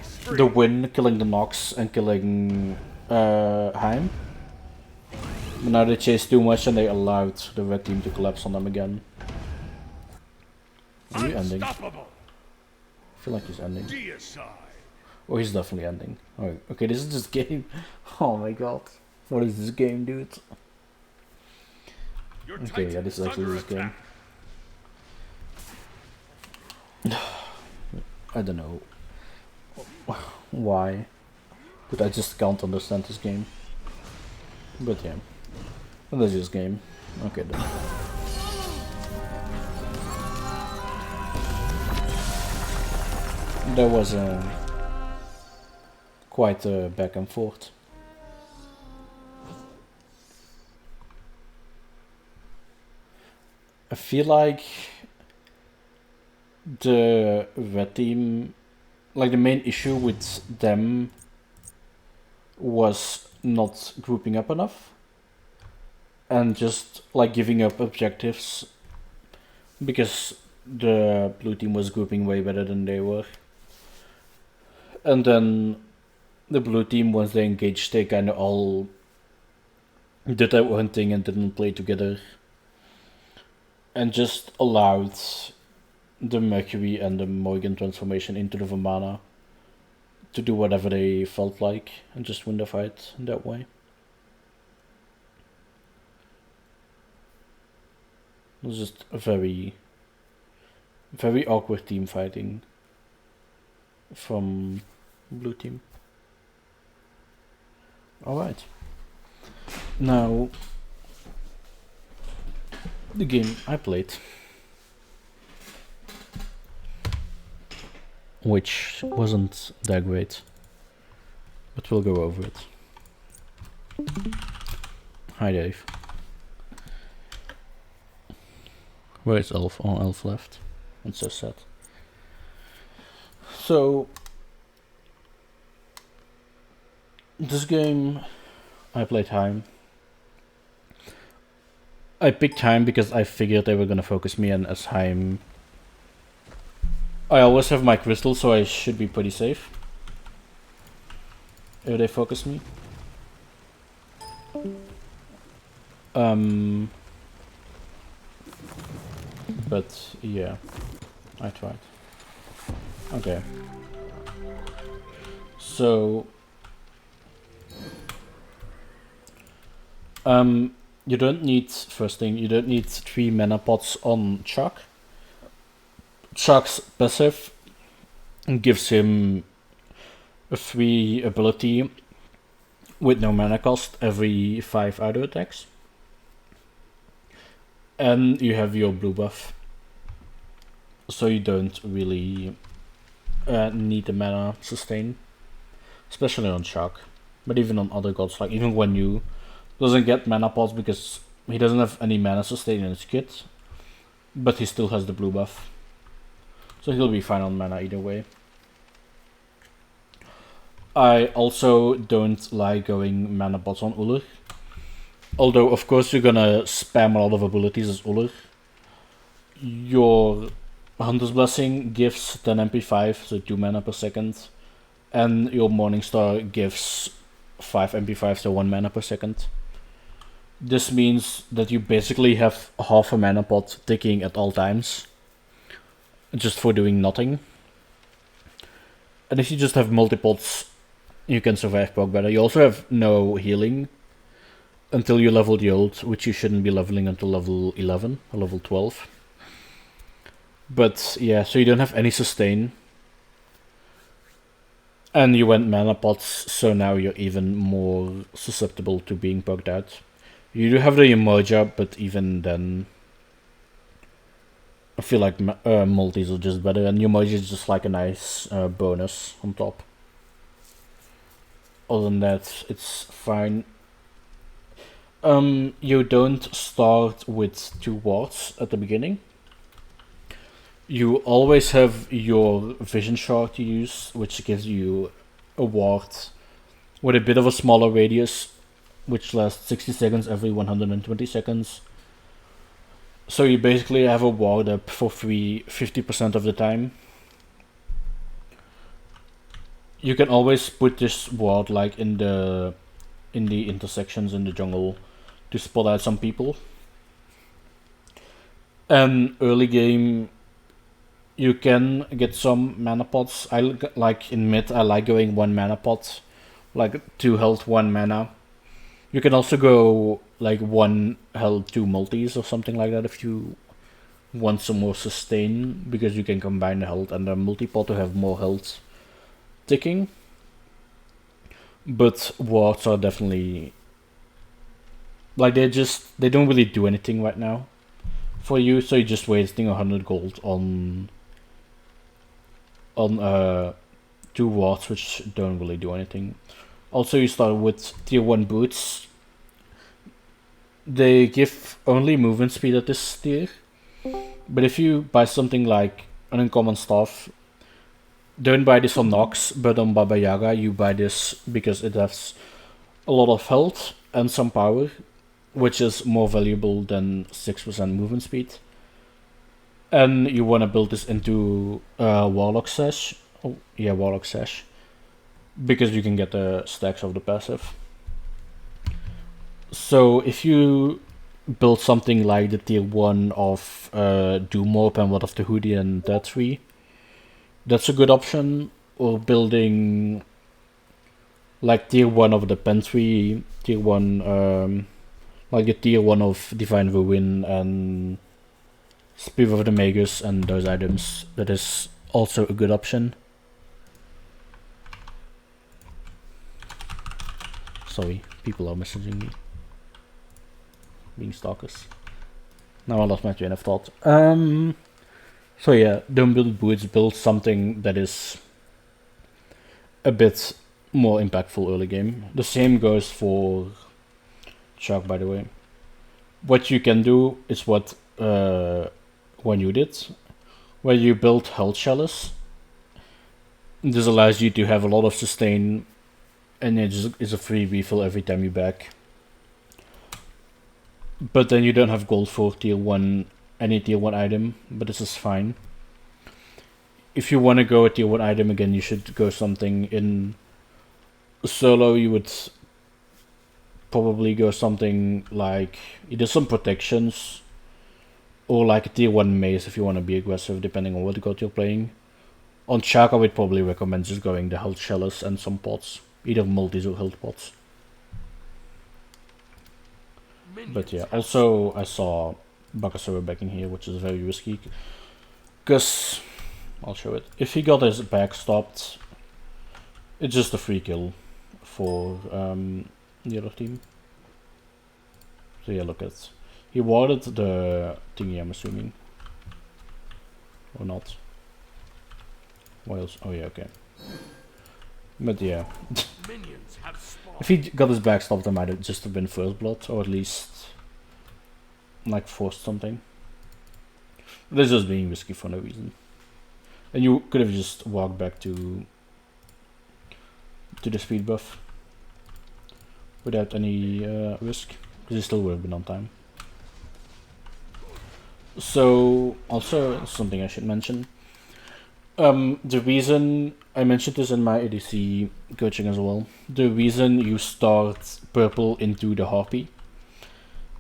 Speaker 2: win killing the Nox and killing Heim. But now they chased too much and they allowed the Red Team to collapse on them again. Are you ending? I feel like he's ending. Oh, he's definitely ending. Oh, okay, this is this game. Oh my god. What is this game, dude? Okay, yeah, this is actually this game. I don't know why, but I just can't understand this game. But yeah, that's just game. Okay then. There was quite a back and forth. I feel like the Red Team, like the main issue with them was not grouping up enough and just like giving up objectives because the blue team was grouping way better than they were. And then the blue team, once they engaged, they kind of all did their own thing and didn't play together and just allowed the Mercury and the Morgan transformation into the Vamana to do whatever they felt like and just win the fight in that way. It was just a very, very awkward team fighting from blue team. Alright. Now, the game I played, which wasn't that great, but we'll go over it. Hi Dave. Where is Elf? Oh, Elf left. I'm so sad. So, this game I played Heim. I picked Heim because I figured they were gonna focus me, and as Heim I always have my crystal, so I should be pretty safe if they focus me. But yeah, I tried. Okay. So you don't need, first thing, you don't need 3 mana pots on Chuck. Chuck's passive gives him a free ability with no mana cost every 5 auto attacks. And you have your blue buff. So you don't really need the mana sustain. Especially on Chuck. But even on other gods, like even when you doesn't get mana pots because he doesn't have any mana sustain in his kit. But he still has the blue buff. So he'll be fine on mana either way. I also don't like going mana bots on Ullr. Although of course you're gonna spam a lot of abilities as Ullr. Your Hunter's Blessing gives 10 MP5, so 2 mana per second. And your Morningstar gives 5 MP5, so 1 mana per second. This means that you basically have half a mana pot ticking at all times. Just for doing nothing. And if you just have multi-pots, you can survive Pog better. You also have no healing until you level the ult, which you shouldn't be leveling until level 11 or level 12. But yeah, so you don't have any sustain. And you went mana pots, so now you're even more susceptible to being pogged out. You do have the Emoja, but even then, I feel like multis are just better, and Emoja is just like a nice bonus on top. Other than that, it's fine. You don't start with 2 wards at the beginning. You always have your vision shard to use, which gives you a ward with a bit of a smaller radius, which lasts 60 seconds every 120 seconds. So you basically have a ward up for free 50% of the time. You can always put this ward like in the intersections in the jungle to spot out some people. And early game you can get some mana pots. Like in mid, I like going 1 mana pot, like 2 health, 1 mana. You can also go like 1 health, 2 multis or something like that if you want some more sustain, because you can combine the health and the multi-pot to have more health ticking. But wards are definitely like they don't really do anything right now for you, so you're just wasting 100 gold on 2 wards which don't really do anything. Also, you start with tier 1 boots. They give only movement speed at this tier, but if you buy something like an uncommon staff, don't buy this on Nox, but on Baba Yaga you buy this because it has a lot of health and some power, which is more valuable than 6% movement speed. And you want to build this into Warlock Sash. Oh, yeah, Warlock Sash. Because you can get the stacks of the passive. So if you build something like the tier 1 of Doomorp and what of the Hoodie and that 3, that's a good option. Or building like tier 1 of the Pentry, tier 1, like the tier 1 of Divine Ruin and Spear of the Magus and those items. That is also a good option. Sorry, people are messaging me. Being stalkers. Now I lost my train of thought. So yeah, don't build boots, build something that is a bit more impactful early game. The same goes for Shark, by the way. What you can do is what when you did, where you build Health Chalice. This allows you to have a lot of sustain, and it is a free refill every time you back. But then you don't have gold for tier 1, any tier 1 item, but this is fine. If you want to go a tier 1 item again, you should go something in solo. You would probably go something like either some protections or like a tier 1 mace if you want to be aggressive, depending on what god you're playing. On Chak, I would probably recommend just going the health chalice and some pots, either multis or health pots. But yeah, also I saw Bakasura back in here, which is very risky. Because, I'll show it. If he got his back stopped, it's just a free kill for the other team. So yeah, look at. He warded the thingy, I'm assuming. Or not. What else? Oh yeah, okay. But yeah.
Speaker 3: Minions have spawned.
Speaker 2: If he got his back stopped, I might have just have been first blood, or at least like forced something. This is just being risky for no reason. And you could have just walked back to the speed buff without any risk, because he still would have been on time. So, also something I should mention. The reason I mentioned this in my ADC coaching as well. The reason you start purple into the Harpy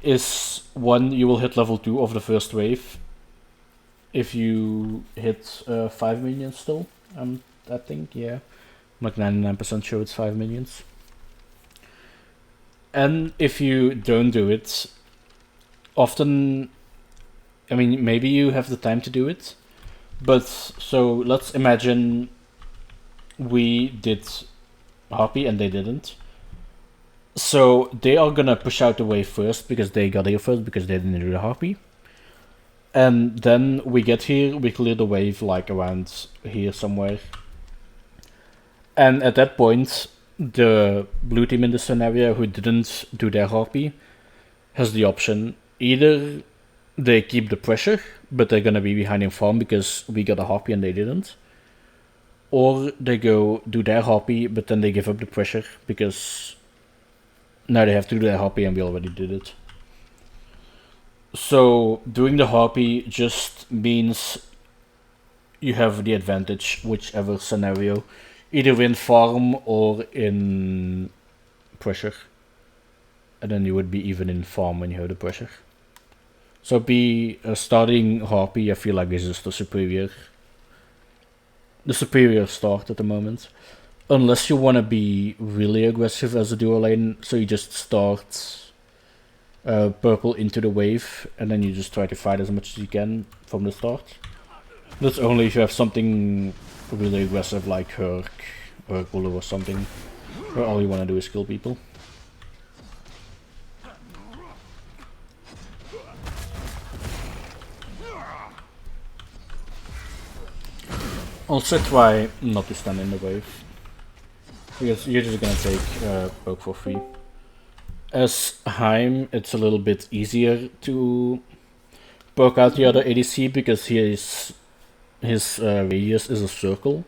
Speaker 2: is 1, you will hit level 2 of the first wave. If you hit 5 minions still, I think, yeah. I'm like 99% sure it's 5 minions. And if you don't do it, often, I mean, maybe you have the time to do it, but so let's imagine we did Harpy and they didn't. So they are gonna push out the wave first because they got here first because they didn't do the Harpy. And then we get here, we clear the wave like around here somewhere. And at that point, the blue team in this scenario who didn't do their Harpy has the option. Either they keep the pressure, but they're gonna be behind in farm because we got a Harpy and they didn't. Or they go do their Harpy, but then they give up the pressure because now they have to do their Harpy and we already did it. So doing the Harpy just means you have the advantage whichever scenario, either in farm or in pressure. And then you would be even in farm when you have the pressure. So starting Harpy, I feel like this is the superior start at the moment. Unless you want to be really aggressive as a duo lane, so you just start purple into the wave, and then you just try to fight as much as you can from the start. That's only if you have something really aggressive like Herc or Cooler or something, where all you want to do is kill people. Also try not to stand in the wave, because you're just gonna take poke for free. As Heim, it's a little bit easier to poke out the other ADC because his radius is a circle.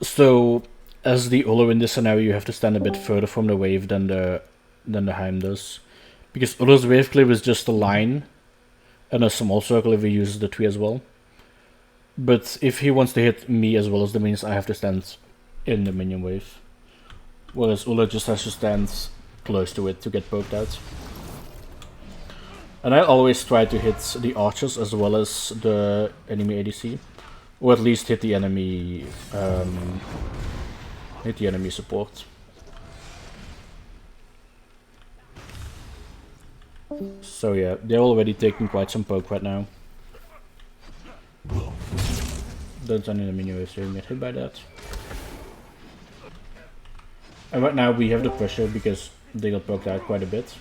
Speaker 2: So as the Uller in this scenario, you have to stand a bit further from the wave than the Heim does, because Uller's wave clear is just a line and a small circle if he uses the tree as well. But if he wants to hit me as well as the minions, I have to stand in the minion wave. Whereas Uller just has to stand close to it to get poked out. And I always try to hit the archers as well as the enemy ADC. Or at least hit the enemy support. So yeah, they're already taking quite some poke right now. Don't stand in the minion wave so you can get hit by that. And right now we have the pressure because they got poked out quite a bit.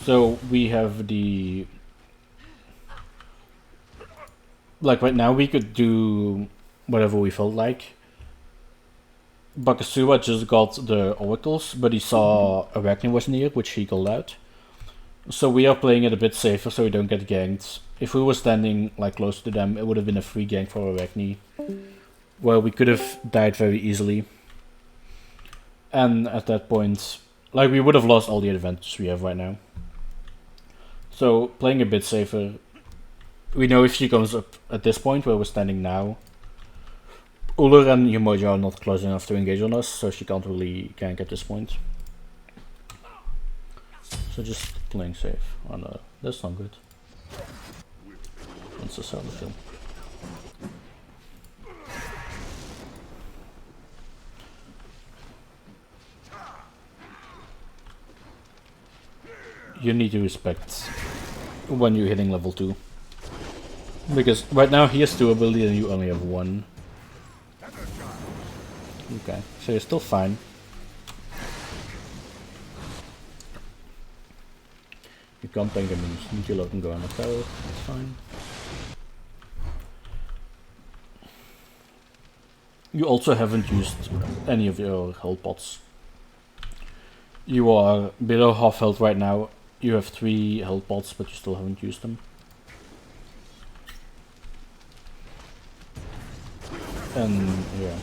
Speaker 2: So we have the... Like right now we could do whatever we felt like. Bakasura just got the oracles, but he saw Arachne was near, which he called out. So we are playing it a bit safer so we don't get ganked. If we were standing like close to them, it would have been a free gank for Arachne. Well, we could have died very easily. And at that point, like, we would have lost all the advantages we have right now. So, playing a bit safer. We know if she comes up at this point where we're standing now, Uller and Yumoja are not close enough to engage on us, so she can't really gank at this point. So just playing safe. Oh no, that's not good. That's a solid kill. You need to respect when you're hitting level 2. Because right now he has 2 ability and you only have 1. Okay, so you're still fine. You can't tank him and you let him go on the tower, that's fine. You also haven't used any of your health pots. You are below half health right now. You have 3 health pots, but you still haven't used them. And yeah.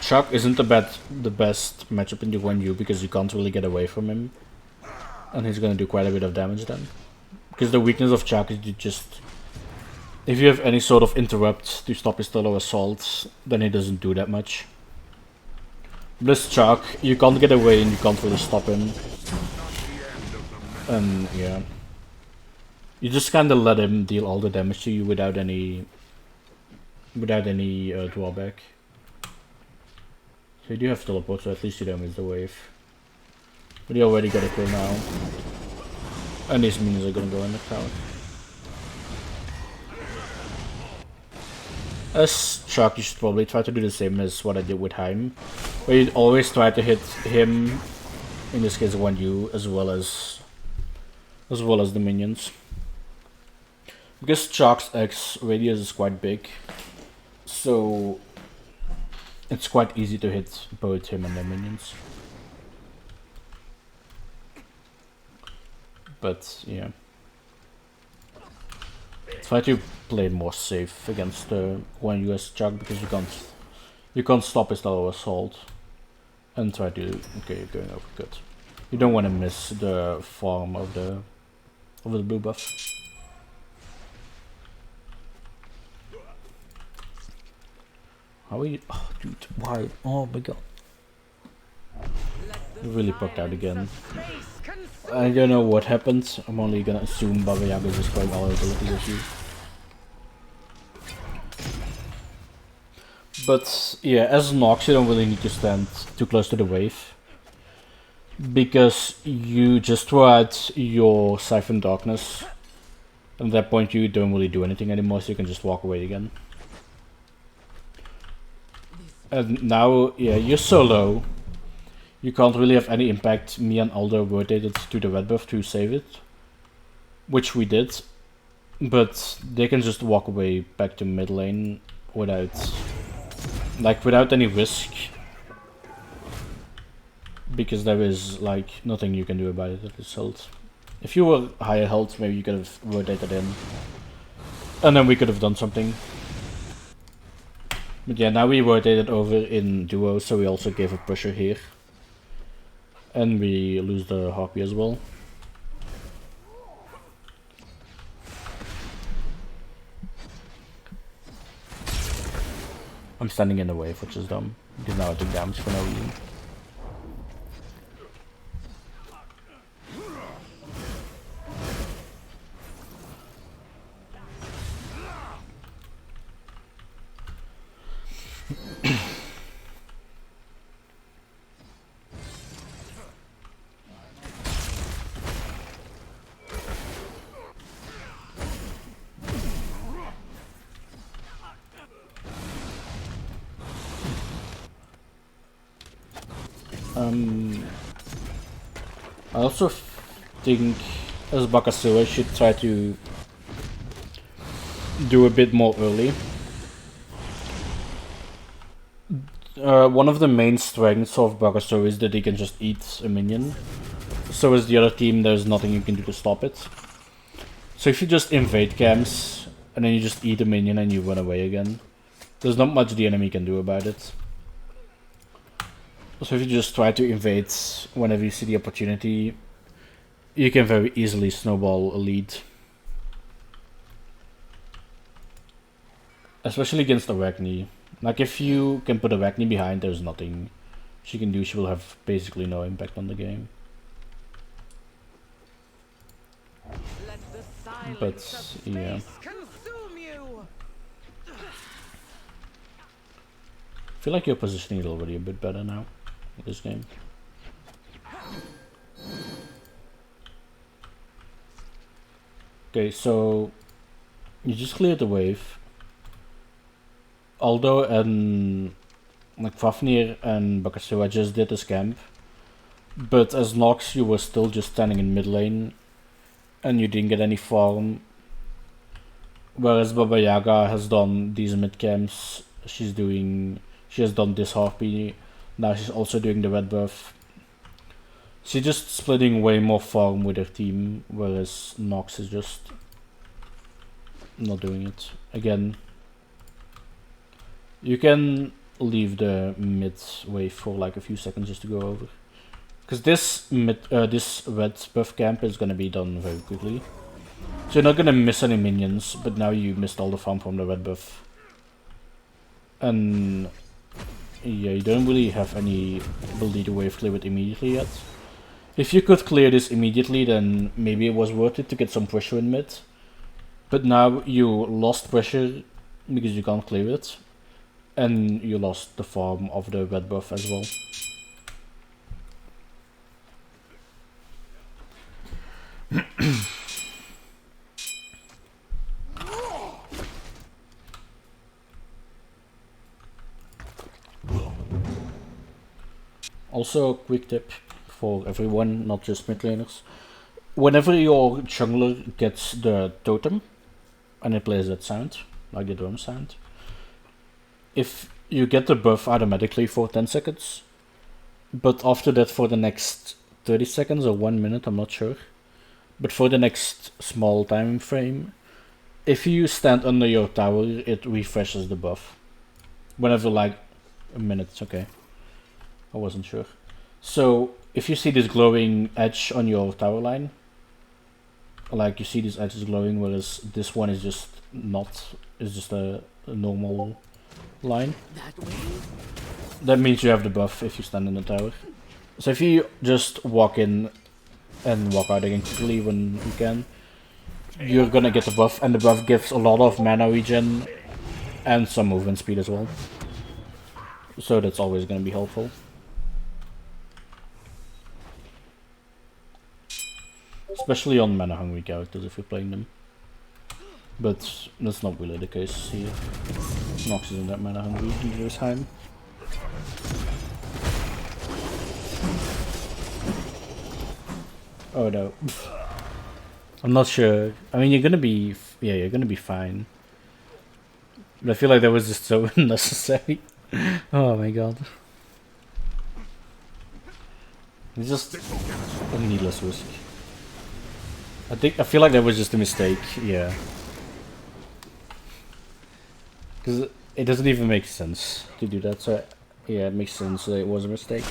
Speaker 2: Chuck isn't the best matchup into 1U because you can't really get away from him. And he's gonna do quite a bit of damage then. Because the weakness of Chuck is you just... If you have any sort of interrupt to stop his solo assault, then he doesn't do that much. This Chuck, you can't get away and you can't really stop him. And yeah. You just kinda let him deal all the damage to you without any drawback. So you do have teleport, so at least you don't miss the wave. But you already got a kill now. And these minions are gonna go in the tower. As Chuck, you should probably try to do the same as what I did with Heim. Where you always try to hit him, in this case 1U, as well as the minions. Because Chuck's X radius is quite big, so it's quite easy to hit both him and the minions. But yeah, try to play more safe against the 1 US Chuck because you can't stop his solo assault. And try to you're going over good. You don't want to miss the farm of the blue buff. How are you? Oh, dude, why? Oh my god. You really poked out again. I don't know what happened. I'm only gonna assume Baba Yaga is just going all abilities at you. But yeah, as Nox, you don't really need to stand too close to the wave. Because you just throw out your Siphon Darkness. At that point you don't really do anything anymore, so you can just walk away again. And now, yeah, you're so low. You can't really have any impact. Me and Aldo rotated to the red buff to save it. Which we did. But they can just walk away back to mid lane without any risk. Because there is like nothing you can do about it at this health. If you were higher health, maybe you could have rotated in. And then we could have done something. But yeah, now we rotated over in duo, so we also gave a pusher here. And we lose the Harpy as well. I'm standing in the wave, which is dumb. Because now I took damage for no reason. I also think as Bakasura should try to do a bit more early. One of the main strengths of Bakasura is that he can just eat a minion. So as the other team, there's nothing you can do to stop it. So if you just invade camps, and then you just eat a minion and you run away again, there's not much the enemy can do about it. So if you just try to invade whenever you see the opportunity, you can very easily snowball a lead. Especially against Arachne. Like, if you can put Arachne behind, there's nothing she can do. She will have basically no impact on the game.
Speaker 4: Let the silence
Speaker 2: But,
Speaker 4: of space
Speaker 2: yeah.
Speaker 4: consume you.
Speaker 2: I feel like your positioning is already a bit better now in this game. Okay, so you just cleared the wave. Aldo and like Fafnir and Bakasua just did this camp. But as Nox, you were still just standing in mid lane and you didn't get any farm. Whereas Baba Yaga has done these mid camps. She has done this Harpy. Now she's also doing the red buff. She's just splitting way more farm with her team, whereas Nox is just not doing it. Again, you can leave the mid wave for like a few seconds just to go over. Because this red buff camp is gonna be done very quickly. So you're not gonna miss any minions, but now you missed all the farm from the red buff. And yeah, you don't really have any ability to wave clear it immediately yet. If you could clear this immediately, then maybe it was worth it to get some pressure in mid. But now you lost pressure because you can't clear it. And you lost the farm of the red buff as well. Also, a quick tip for everyone, not just mid laners. Whenever your jungler gets the totem and it plays that sound, like the drum sound, if you get the buff automatically for 10 seconds, but after that for the next 30 seconds or 1 minute, I'm not sure, but for the next small time frame, if you stand under your tower, it refreshes the buff. Whenever like a minute, okay. I wasn't sure. So if you see this glowing edge on your tower line, like you see this edge is glowing, whereas this one is just not, it's just a normal line. That means you have the buff if you stand in the tower. So if you just walk in and walk out again quickly when you can, you're gonna get the buff, and the buff gives a lot of mana regen and some movement speed as well. So that's always gonna be helpful. Especially on mana hungry characters if you're playing them. But that's not really the case here. Nox isn't that mana hungry in this time. Oh no. I'm not sure. I mean, you're gonna be fine. But I feel like that was just so unnecessary. Oh my god. It's just a needless risk. I feel like that was just a mistake, yeah. Because it doesn't even make sense to do that, so yeah, it makes sense that it was a mistake.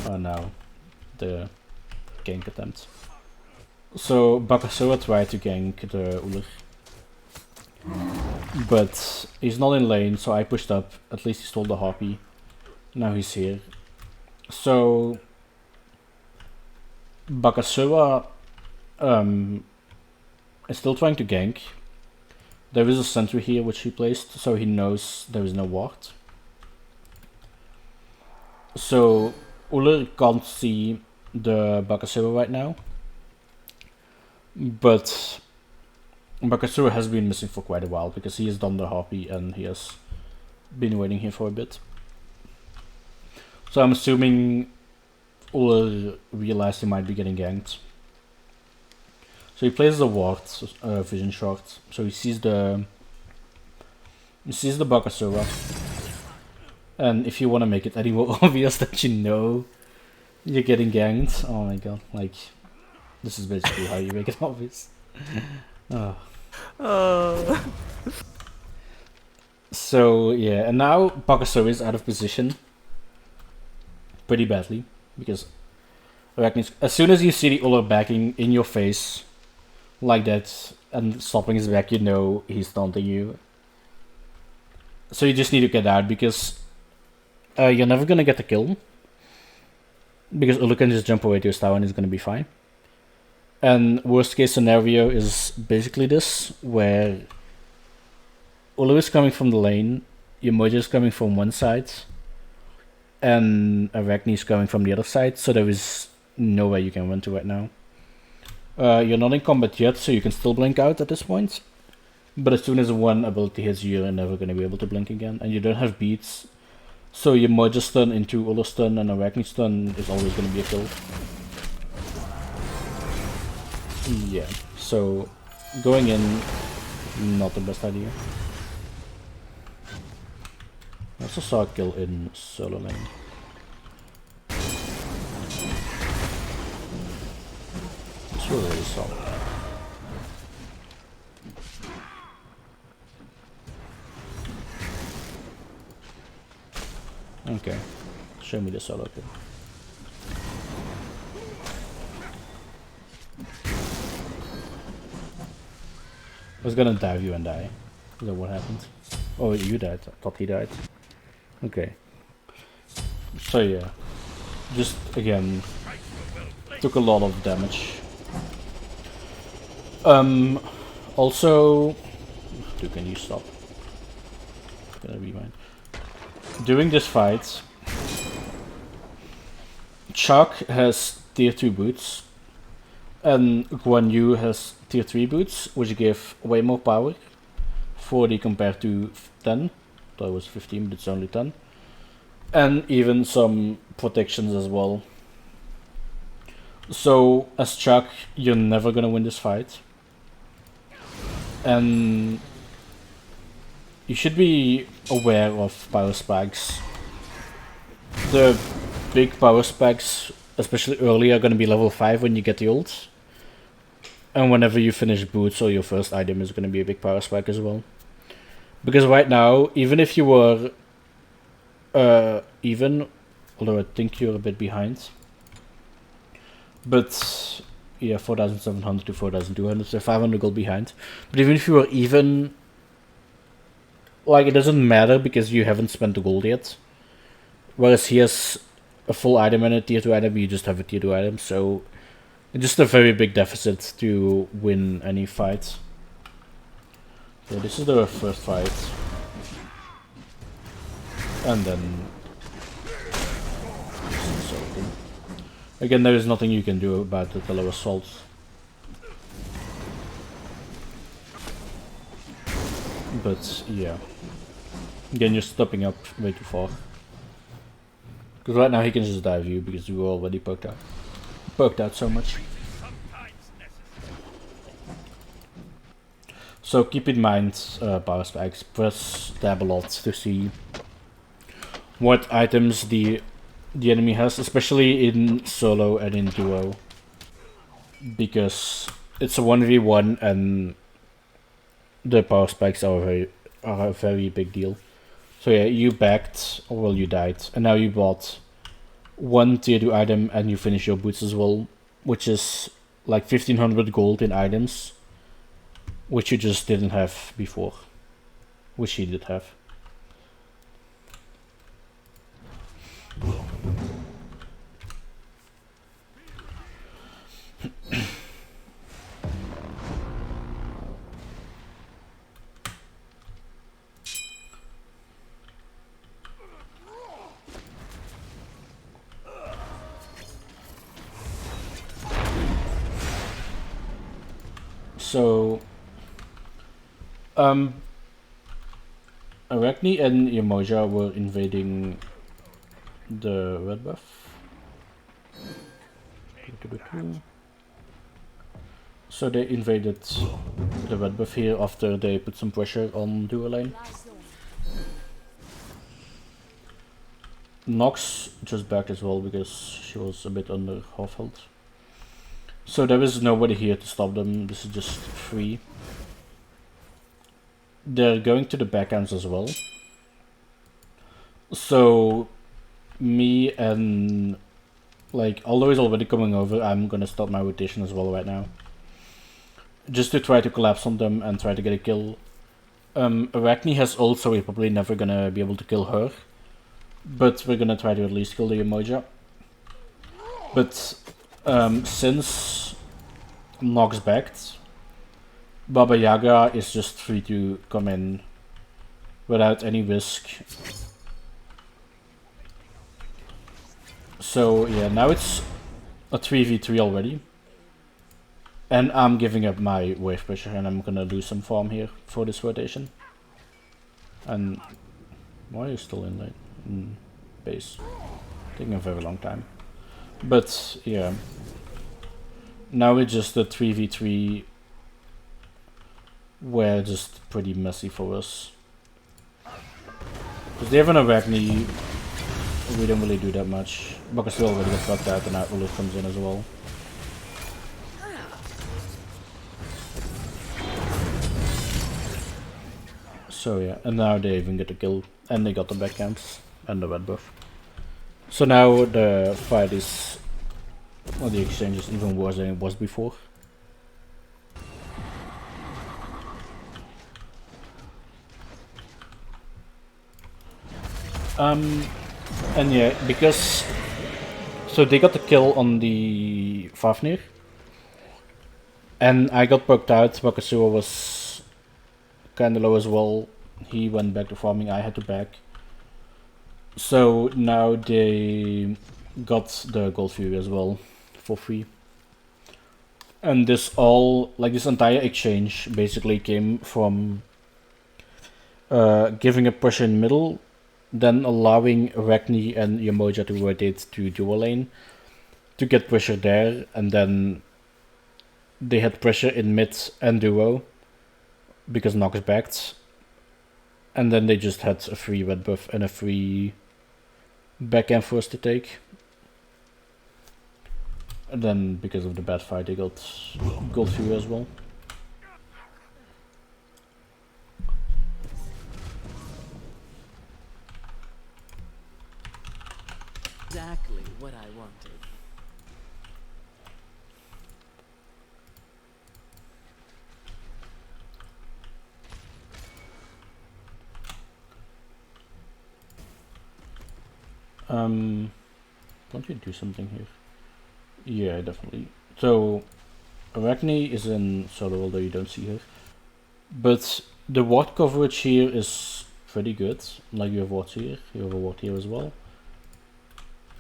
Speaker 2: Oh no, the gank attempt. So Bakasura tried to gank the Uller, but he's not in lane, so I pushed up. At least he stole the Harpy. Now he's here. So Bakasura is still trying to gank. There is a sentry here which he placed, so he knows there is no ward. So Uller can't see the Bakasura right now, but Bakasura has been missing for quite a while because he has done the Harpy and he has been waiting here for a bit. So I'm assuming Uller realized he might be getting ganked. So he places a ward, vision short. So he sees the Bakasura. And if you want to make it any more obvious that you know you're getting ganked, oh my god, like this is basically how you make it obvious. Oh. So yeah, and now Bakasura is out of position pretty badly because as soon as you see the Uller backing in your face like that and stopping his back, you know he's taunting you. So you just need to get out because you're never gonna get the kill. Because Ulu can just jump away to his tower and he's gonna be fine. And worst case scenario is basically this, where Ulu is coming from the lane, Ymoja is coming from one side, and Arachne is coming from the other side, so there is nowhere you can run to right now. You're not in combat yet, so you can still blink out at this point. But as soon as one ability hits you, you're never going to be able to blink again. And you don't have beats, so your Moja stun into Ulu stun and Arachne stun is always going to be a kill. Yeah, so going in, not the best idea. I also saw a kill in solo lane. It's really solid. Okay, show me the solo kill. I was gonna dive you and die. Is that what happened? Oh, you died. I thought he died. Okay. So yeah, just again, took a lot of damage. Also, dude, can you stop? Gonna rewind. During this fight, Chuck has tier 2 boots, and Guan Yu has tier 3 boots, which give way more power, 40 compared to 10. That was 15, but it's only 10. And even some protections as well. So, as Chuck, you're never gonna win this fight. And you should be aware of power spikes. The big power spikes, especially early, are gonna be level 5 when you get the ult. And whenever you finish boots or your first item is gonna be a big power spike as well. Because right now, even if you were even, although I think you're a bit behind. But yeah, 4,700 to 4,200, so 500 gold behind. But even if you were even, like, it doesn't matter because you haven't spent the gold yet. Whereas he has a full item and a tier 2 item, you just have a tier 2 item, so it's just a very big deficit to win any fight. So this is the first fight. And then again, there is nothing you can do about the low assault. But yeah, again, you're stepping up way too far. Because right now he can just dive you because you were already poked out so much. So keep in mind power spikes. Press tab a lot to see what items the enemy has, especially in solo and in duo, because it's a 1v1 and the power spikes are a very big deal. So yeah, you backed, or well, you died, and now you bought one tier 2 item and you finish your boots as well, which is like 1500 gold in items, which you just didn't have before, which he did have. So, Arachne and Ymoja were invading the red buff. So they invaded the red buff here after they put some pressure on duo lane. Nox just backed as well because she was a bit under half health. So there is nobody here to stop them, this is just free. They're going to the backhands as well. So me and like Aldo is already coming over, I'm gonna stop my rotation as well right now. just to try to collapse on them and try to get a kill. Arachne has ult, so we're probably never gonna be able to kill her. But we're gonna try to at least kill the Emoja. But since Nox backed, Baba Yaga is just free to come in without any risk. So yeah, now it's a 3v3 already. And I'm giving up my wave pressure and I'm gonna do some farm here for this rotation. And why are you still in lane? In base? Taking a very long time. But yeah. Now it's just a 3v3 where just pretty messy for us. Because they have an Arachne, we don't really do that much. Because we already got that and our Ulrich comes in as well. So yeah, and now they even get a kill, and they got the backhands and the red buff. So now the fight is, well, the exchange is even worse than it was before. And yeah, because so they got the kill on the Fafnir, and I got poked out. Bakasura was kinda low as well. He went back to farming, I had to back. So now they got the Gold Fury as well for free. And this all, like this entire exchange basically came from giving a push in middle, then allowing Arachne and Yamoja to rotate to dual lane to get pressure there, and then they had pressure in mid and duo because Nox backed. And then they just had a free red buff and a free backhand for us to take. And then because of the bad fight they got Gold Fury as well.
Speaker 4: Exactly what I wanted.
Speaker 2: Don't you do something here? Yeah, definitely. So, Arachne is in solo, although you don't see her. But the ward coverage here is pretty good. Like you have wards here, you have a ward here as well.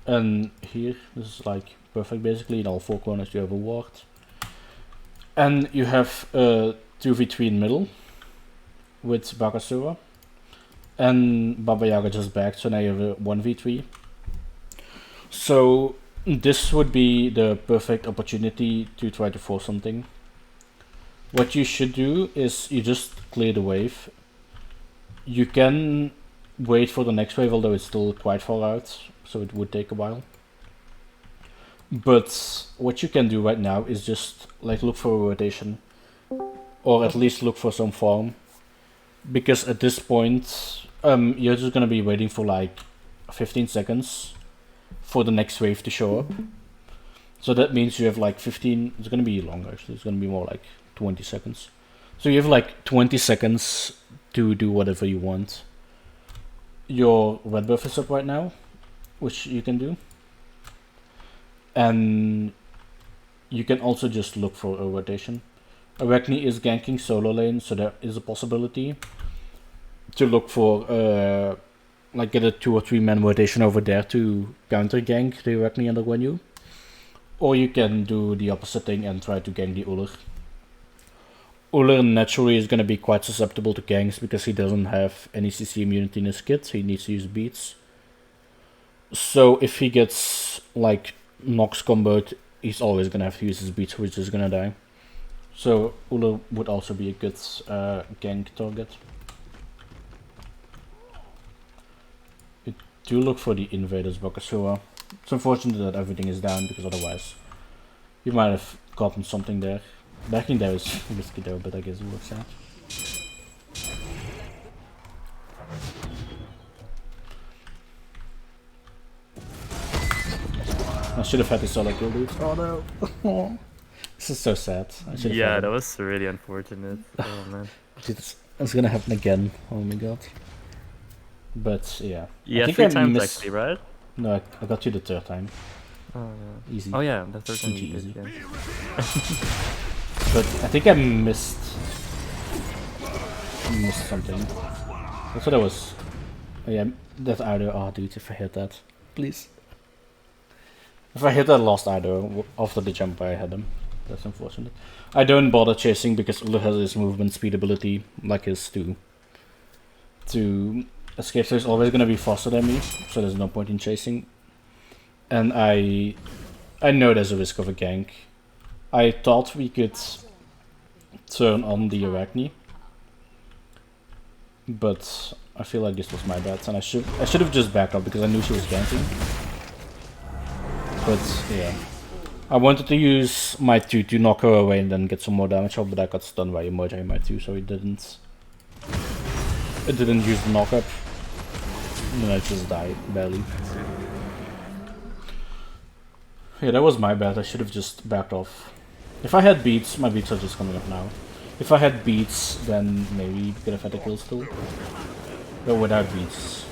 Speaker 2: And here, this is like perfect basically. In all four corners you have a ward. And you have a 2v3 in middle with Bakasura. And Baba Yaga just backed, so now you have a 1v3. So this would be the perfect opportunity to try to force something. What you should do is you just clear the wave. You can wait for the next wave, although it's still quite far out, so it would take a while. But what you can do right now is just like look for a rotation, or at least look for some farm. Because at this point, you're just gonna be waiting for like 15 seconds for the next wave to show up. So that means you have like 15, it's gonna be longer actually, it's gonna be more like 20 seconds. So you have like 20 seconds to do whatever you want. Your red buff is up right now, which you can do. And you can also just look for a rotation. Arachne is ganking solo lane, so there is a possibility to look for like get a 2 or 3 man rotation over there to counter gank the Arachne and the Guan. Or you can do the opposite thing and try to gank the Ullr. Ullr naturally is going to be quite susceptible to ganks because he doesn't have any CC immunity in his kit, he needs to use beats. So if he gets like Nox comboed, he's always going to have to use his beats, which is going to die. So Ullr would also be a good gank target. You do look for the invaders, Bakasura. It's unfortunate that everything is down, because otherwise you might have gotten something there. Backing there is risky though, but I guess it works out. I should have had the solo kill, dude. Oh no. This is so sad. I should have
Speaker 5: Yeah,
Speaker 2: had
Speaker 5: that
Speaker 2: him.
Speaker 5: was really unfortunate. Oh man.
Speaker 2: It's gonna happen again. Oh my god. But yeah.
Speaker 5: Yeah,
Speaker 2: I think
Speaker 5: 3
Speaker 2: I
Speaker 5: times
Speaker 2: missed.
Speaker 5: actually, right?
Speaker 2: No, I got you the third time.
Speaker 5: Oh yeah.
Speaker 2: Easy.
Speaker 5: Oh yeah, the third time
Speaker 2: Easy,
Speaker 5: you did.
Speaker 2: easy.
Speaker 5: Yeah.
Speaker 2: But I think I missed something. That's what I was. Oh, yeah, that either. Oh, dude, if I hit that, please. If I hit that last either after the jump, I had him. That's unfortunate. I don't bother chasing because Ulu has his movement speed ability, like his to escape. So he's always gonna be faster than me. So there's no point in chasing. And I know there's a risk of a gank. I thought we could turn on the Arachne, but I feel like this was my bad, and I should have just backed up because I knew she was ganking. But yeah, I wanted to use my 2 to knock her away and then get some more damage off, but I got stunned by Emoji in my 2, so it didn't use the knock up. And then I just died barely. Yeah, that was my bad. I should have just backed off. If I had beats, my beats are just coming up now. If I had beats, then maybe we could have had a kill still. But without beats,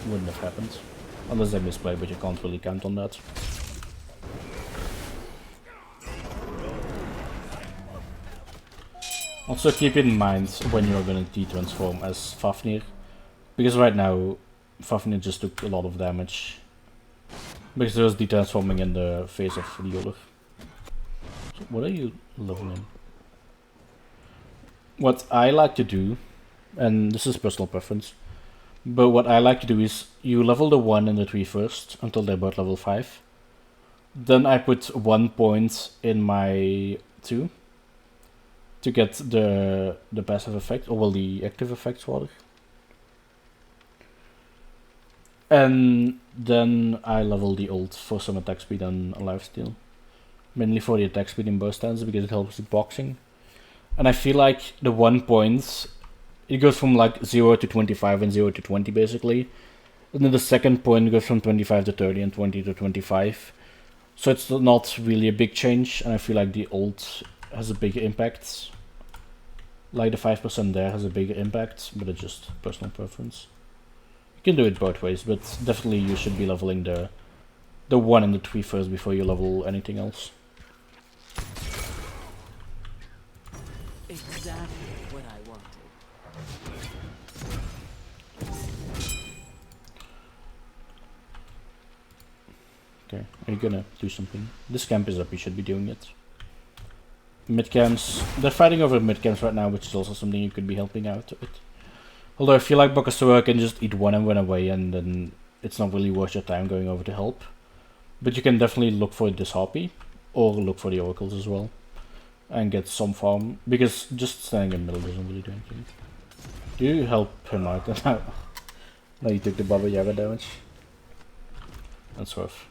Speaker 2: wouldn't have happened. Unless I misplay, but you can't really count on that. Also keep in mind when you're gonna T-transform as Fafnir. Because right now, Fafnir just took a lot of damage. Because he was T-transforming in the face of the Olaf. So what are you leveling? What I like to do, and this is personal preference, but what I like to do is you level the 1 and the 3 first until they're both level 5. Then I put 1 point in my 2 to get the passive effect, or well, the active effects rather. And then I level the ult for some attack speed and lifesteal. Mainly for the attack speed in both stands because it helps with boxing. And I feel like the 1 point, it goes from like 0 to 25 and 0 to 20 basically. And then the second point goes from 25 to 30 and 20 to 25. So it's not really a big change, and I feel like the ult has a bigger impact. Like the 5% there has a bigger impact, but it's just personal preference. You can do it both ways, but definitely you should be leveling the 1 and the 3 first before you level anything else.
Speaker 4: Exactly what I wanted.
Speaker 2: Okay, are you gonna do something? This camp is up, you should be doing it. Mid camps, they're fighting over mid camps right now, which is also something you could be helping out with. Although I feel like Bakasura can just eat 1 and run away, and then it's not really worth your time going over to help. But you can definitely look for this Harpy, or look for the oracles as well, and get some farm, because just standing in the middle doesn't really do anything. Do you help him out? No, you took the Baba Yaga damage. That's rough.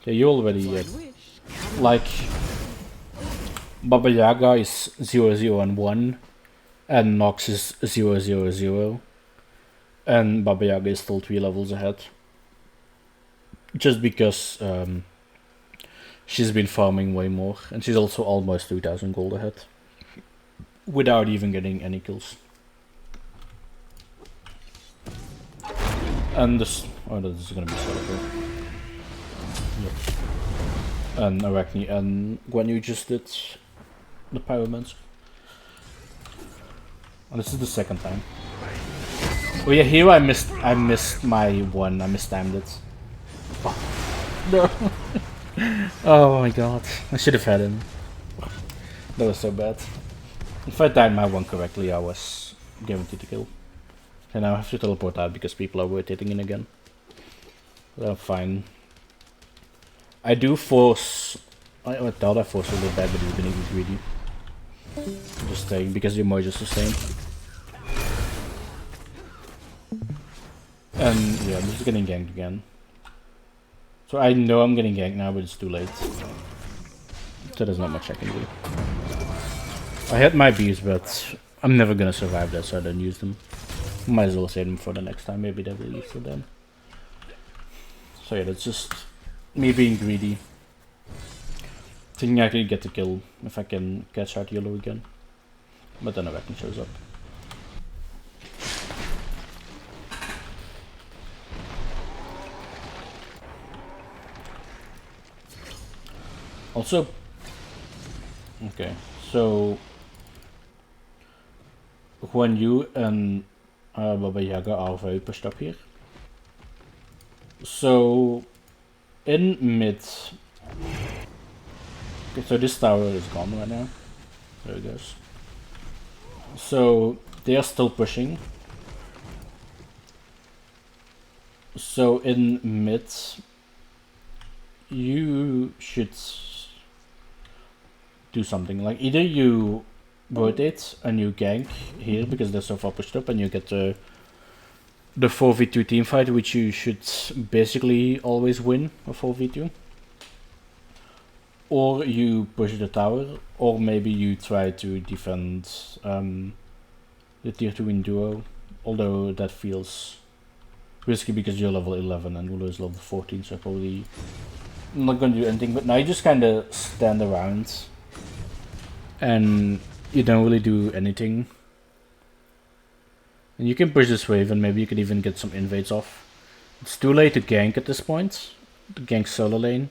Speaker 2: Okay, you already like Baba Yaga is 0, 0 and 1, and Nox is 0, 0, 0, and Baba Yaga is still 3 levels ahead. Just because she's been farming way more, and she's also almost 2000 gold ahead, without even getting any kills. And this, oh, this is gonna be Celebrate. Yep. And Arachne and Gwen, you just did the Pyromancer. And this is the second time. Oh yeah, here I missed my 1, I mistimed it. Oh, no. Oh my god, I should have had him. That was so bad. If I timed my 1 correctly, I was guaranteed to kill. And now I have to teleport out because people are rotating in again. Well, fine. I do force... I thought I forced a little bad, but he's been even greedy. Just staying because the emoji is the same. And yeah, I'm just getting ganked again. So I know I'm getting ganked now, but it's too late. So there's not much I can do. I had my bees, but I'm never gonna survive that, so I don't use them. Might as well save them for the next time, maybe they will use for them. So yeah, that's just me being greedy. Thinking I could get the kill if I can catch out yellow again. But then a weapon shows up. Also, okay, so when you and Baba Yaga are very pushed up here. So in mid, okay, so this tower is gone right now. There it goes. So they are still pushing. So in mid, you should do something. Like either you rotate and you gank here because they're so far pushed up, and you get the 4v2 team fight, which you should basically always win a 4v2. Or you push the tower, or maybe you try to defend the tier 2 in duo, although that feels risky because you're level 11 and Ulu is level 14, so probably not gonna do anything. But now you just kinda stand around and you don't really do anything. And you can push this wave and maybe you can even get some invades off. It's too late to gank at this point, to gank solo lane.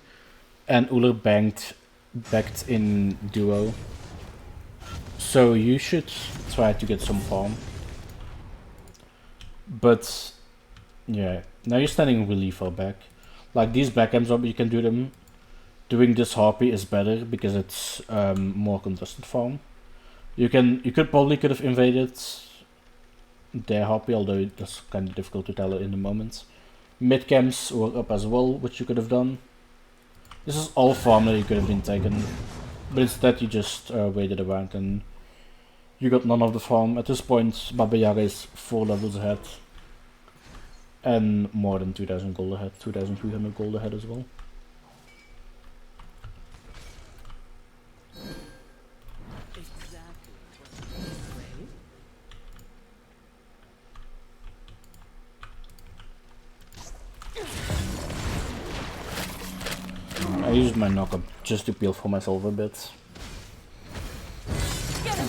Speaker 2: And Uller backed in duo. So you should try to get some farm. But yeah, now you're standing really far back. Like these backends up, you can do them. Doing this Harpy is better because it's more contested farm. You could have invaded their Harpy, although that's kind of difficult to tell in the moment. Mid camps were up as well, which you could have done. This is all farm that you could have been taken, but instead you just waited around and you got none of the farm. At this point, Baba Yaga is 4 levels ahead and more than 2000 gold ahead, 2300 gold ahead as well. I used my knockup just to peel for myself a bit,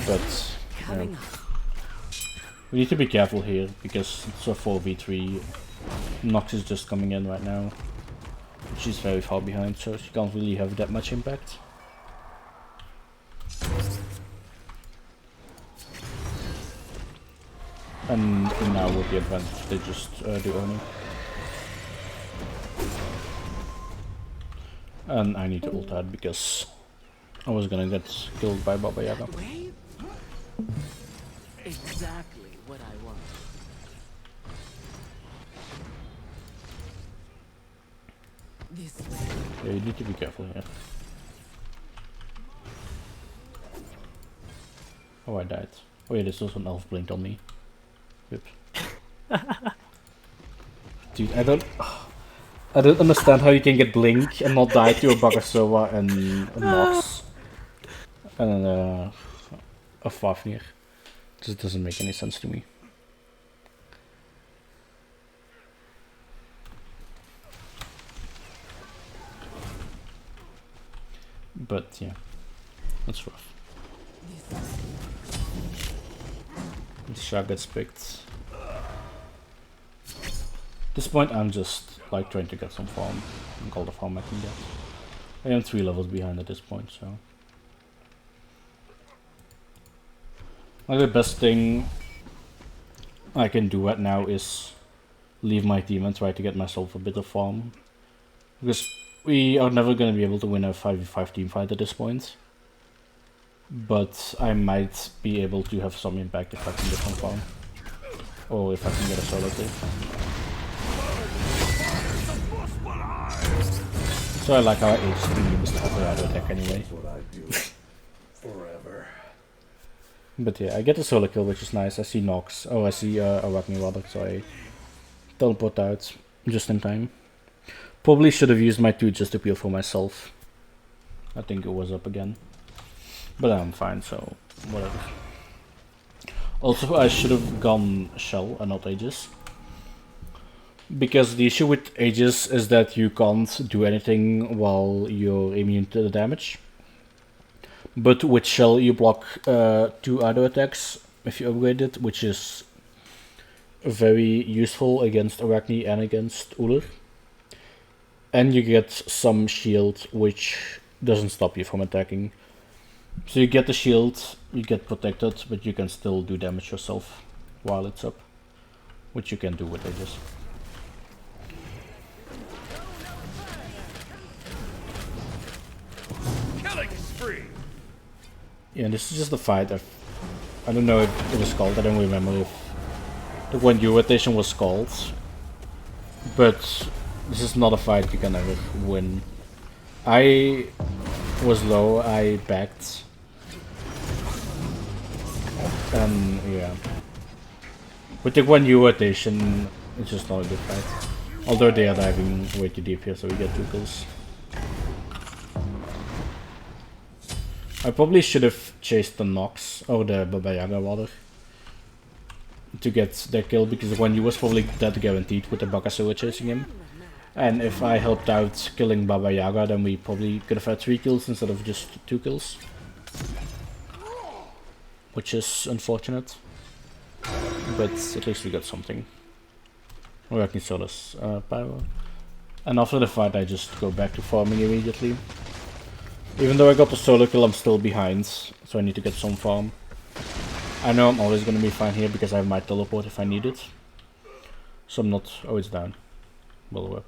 Speaker 2: but we need to be careful here because it's a 4v3. Nox is just coming in right now. She's very far behind, so she can't really have that much impact. And now with the advantage, they just do owning. And I need to ult out because I was gonna get killed by Baba Yaga.
Speaker 4: Exactly what I want. This way.
Speaker 2: Yeah, you need to be careful here. Oh, I died. Oh yeah, there's also an elf blinked on me. Yep. Dude, I don't understand how you can get blink and not die to a Bagasova and a Nox and a Fafnir. Just doesn't make any sense to me. But yeah, that's rough. The shark gets picked. At this point I'm just like trying to get some farm and all the farm I can get. I am 3 levels behind at this point, so like the best thing I can do right now is leave my team and try to get myself a bit of farm, because we are never going to be able to win a 5v5 team fight at this point, but I might be able to have some impact if I can get some farm, or if I can get a solo kill. So I like how I HT used to have a auto attack anyway.
Speaker 3: Forever.
Speaker 2: But yeah, I get a solo kill, which is nice. I see Nox. Oh, I see Arachne Water, so I teleport out just in time. Probably should have used my 2 just to peel for myself. I think it was up again. But I'm fine, so whatever. Also, I should have gone Shell and not Aegis. Because the issue with Aegis is that you can't do anything while you're immune to the damage. But with Shell you block 2 auto attacks if you upgrade it, which is very useful against Arachne and against Uller. And you get some shield, which doesn't stop you from attacking. So you get the shield, you get protected, but you can still do damage yourself while it's up, which you can do with Aegis.
Speaker 3: Killing spree.
Speaker 2: Yeah, this is just a fight. I don't know if it was called, I don't remember if the 1U rotation was called. But this is not a fight you can ever win. I was low, I backed. And yeah. With the 1U rotation, it's just not a good fight. Although they are diving way too deep here, so we get 2 kills. I probably should have chased the Nox, or the Baba Yaga rather, to get the kill, because the 1U was probably dead guaranteed with the Bakasura chasing him. And if I helped out killing Baba Yaga, then we probably could have had 3 kills instead of just 2 kills. Which is unfortunate. But at least we got something. Or I can sell this pyro. And after the fight I just go back to farming immediately. Even though I got the solo kill, I'm still behind, so I need to get some farm. I know I'm always gonna be fine here because I have my teleport if I need it. So I'm not always down. Well, whip.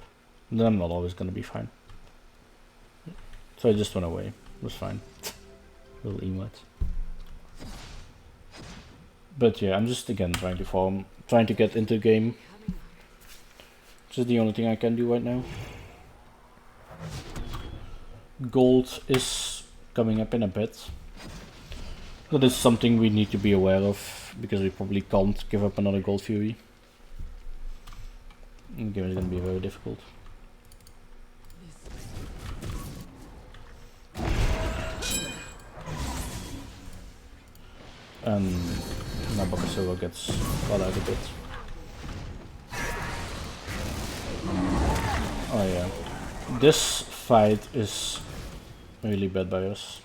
Speaker 2: Then I'm not always gonna be fine. So I just went away. It was fine. Little emote. But yeah, I'm just again trying to farm, trying to get into the game. Which is the only thing I can do right now. Gold is coming up in a bit. That is something we need to be aware of, because we probably can't give up another Gold Fury. It's gonna be very difficult. And now Bakasura gets caught out a bit. Oh yeah. This fight is really bad by us.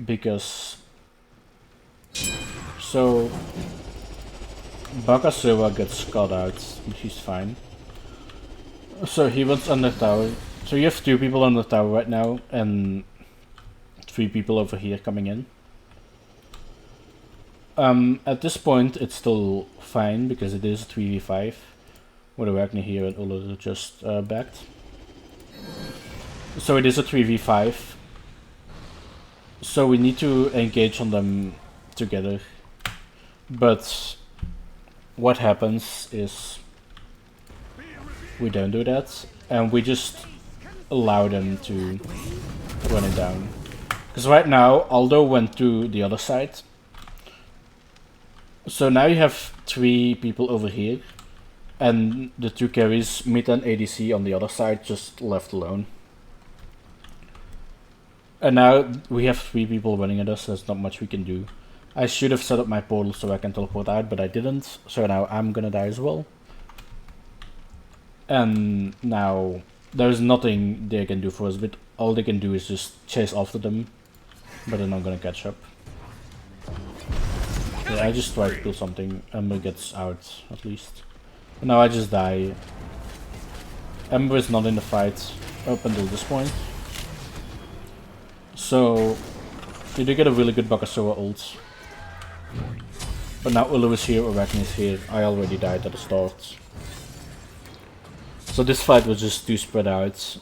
Speaker 2: Because so Bakasura gets caught out, but he's fine. So he wants under tower. So you have 2 people on the tower right now and 3 people over here coming in. At this point it's still fine because it is a 3v5 with Arachne here and Ulla just backed. So it is a 3v5. So we need to engage on them together. But what happens is we don't do that and we just allow them to run it down. Because right now Aldo went to the other side. So now you have 3 people over here and the 2 carries, mid and ADC on the other side, just left alone. And now we have 3 people running at us, there's not much we can do. I should have set up my portal so I can teleport out, but I didn't, so now I'm gonna die as well. And now there's nothing they can do for us, but all they can do is just chase after them, but they're not gonna catch up. Yeah, I just tried to kill something, Ember gets out at least. And now I just die. Ember is not in the fight up until this point. So we do get a really good Bakasura ult. But now Ulla is here, Arachne is here. I already died at the start. So this fight was just too spread out.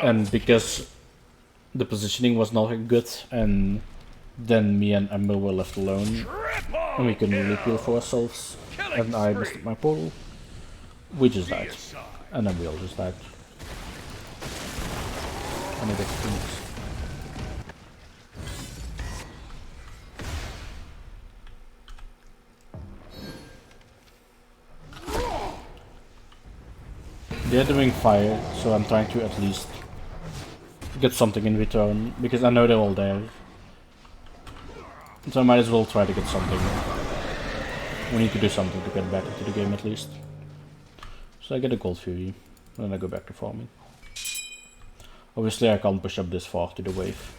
Speaker 2: And because the positioning was not good, and then me and Ember were left alone, and we couldn't really peel for ourselves, and I messed up my portal, we just died. And then we all just died. And I get Phoenix. They're doing fire, so I'm trying to at least get something in return, because I know they're all there. So I might as well try to get something. We need to do something to get back into the game at least. So I get a Gold Fury, and then I go back to farming. Obviously I can't push up this far to the wave,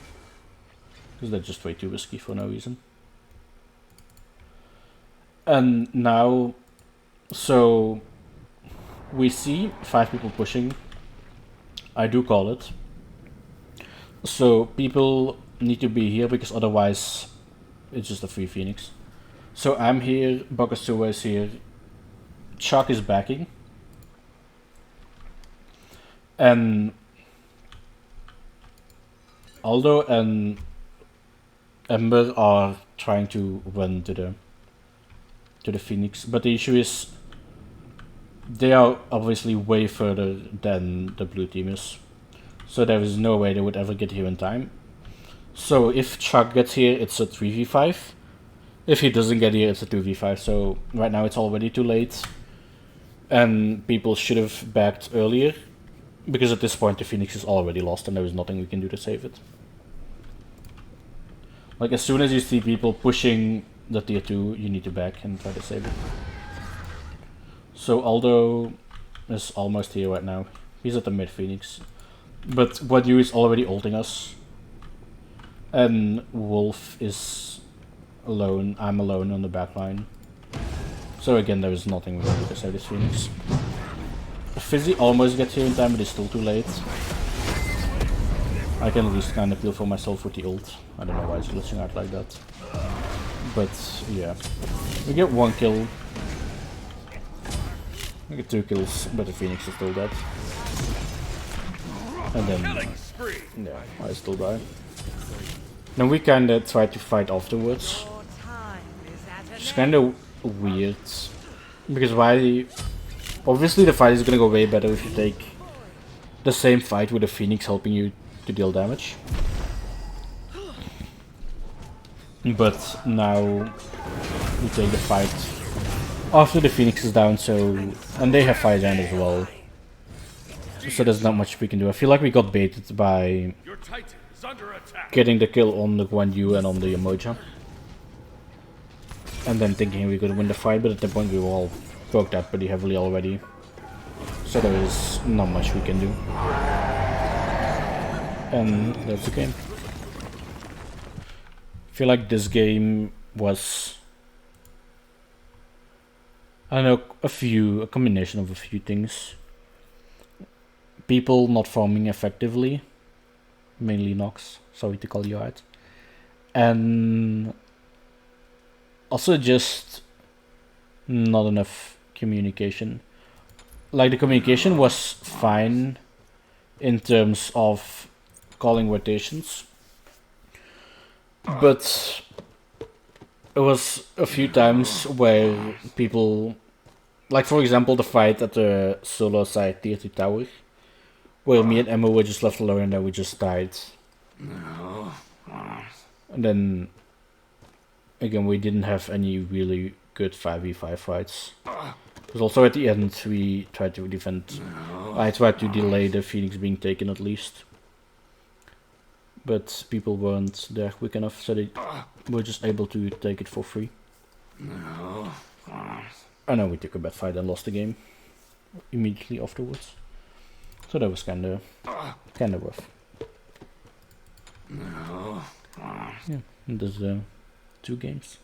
Speaker 2: because that's just way too risky for no reason. And now, so we see 5 people pushing. I do call it. So people need to be here because otherwise it's just a free Phoenix. So I'm here, Bakasua is here, Chuck is backing. And Aldo and Ember are trying to run to the Phoenix, but the issue is they are obviously way further than the blue team is. So there is no way they would ever get here in time. So if Chuck gets here, it's a 3v5. If he doesn't get here, it's a 2v5. So right now it's already too late. And people should have backed earlier. Because at this point the Phoenix is already lost and there is nothing we can do to save it. Like as soon as you see people pushing the tier 2, you need to back and try to save it. So Aldo is almost here right now. He's at the mid Phoenix. But Wadu is already ulting us. And Wolf is alone. I'm alone on the back line. So again, there is nothing we can do to save this Phoenix. Fizzy almost gets here in time, but it's still too late. I can at least kind of feel for myself with the ult. I don't know why it's glitching out like that. But yeah. We get 1 kill. We get 2 kills, but the Phoenix is still dead. And then, yeah, I still die. Then we kinda try to fight afterwards. It's kinda weird. Because why... Obviously the fight is gonna go way better if you take the same fight with the Phoenix helping you to deal damage. But now we take the fight after the Phoenix is down, so... And they have fire giant as well. So there's not much we can do. I feel like we got baited by getting the kill on the Guan Yu and on the Emoja. And then thinking we could win the fight, but at that point we were all poked out pretty heavily already. So there is not much we can do. And that's the game. I feel like this game was... I don't know, a combination of a few things. People not farming effectively, mainly Nox, sorry to call you out. And also just not enough communication. Like the communication was fine in terms of calling rotations, but it was a few times where people, like for example the fight at the solo side tier 2 tower, where me and Emma were just left alone and then we just died. And then again we didn't have any really good 5v5 fights. Because also at the end we tried to defend. I tried to delay the Phoenix being taken at least. But people weren't there quick enough, so they were just able to take it for free. And then we took a bad fight and lost the game immediately afterwards. So that was kinda rough. Yeah, and there's 2 games.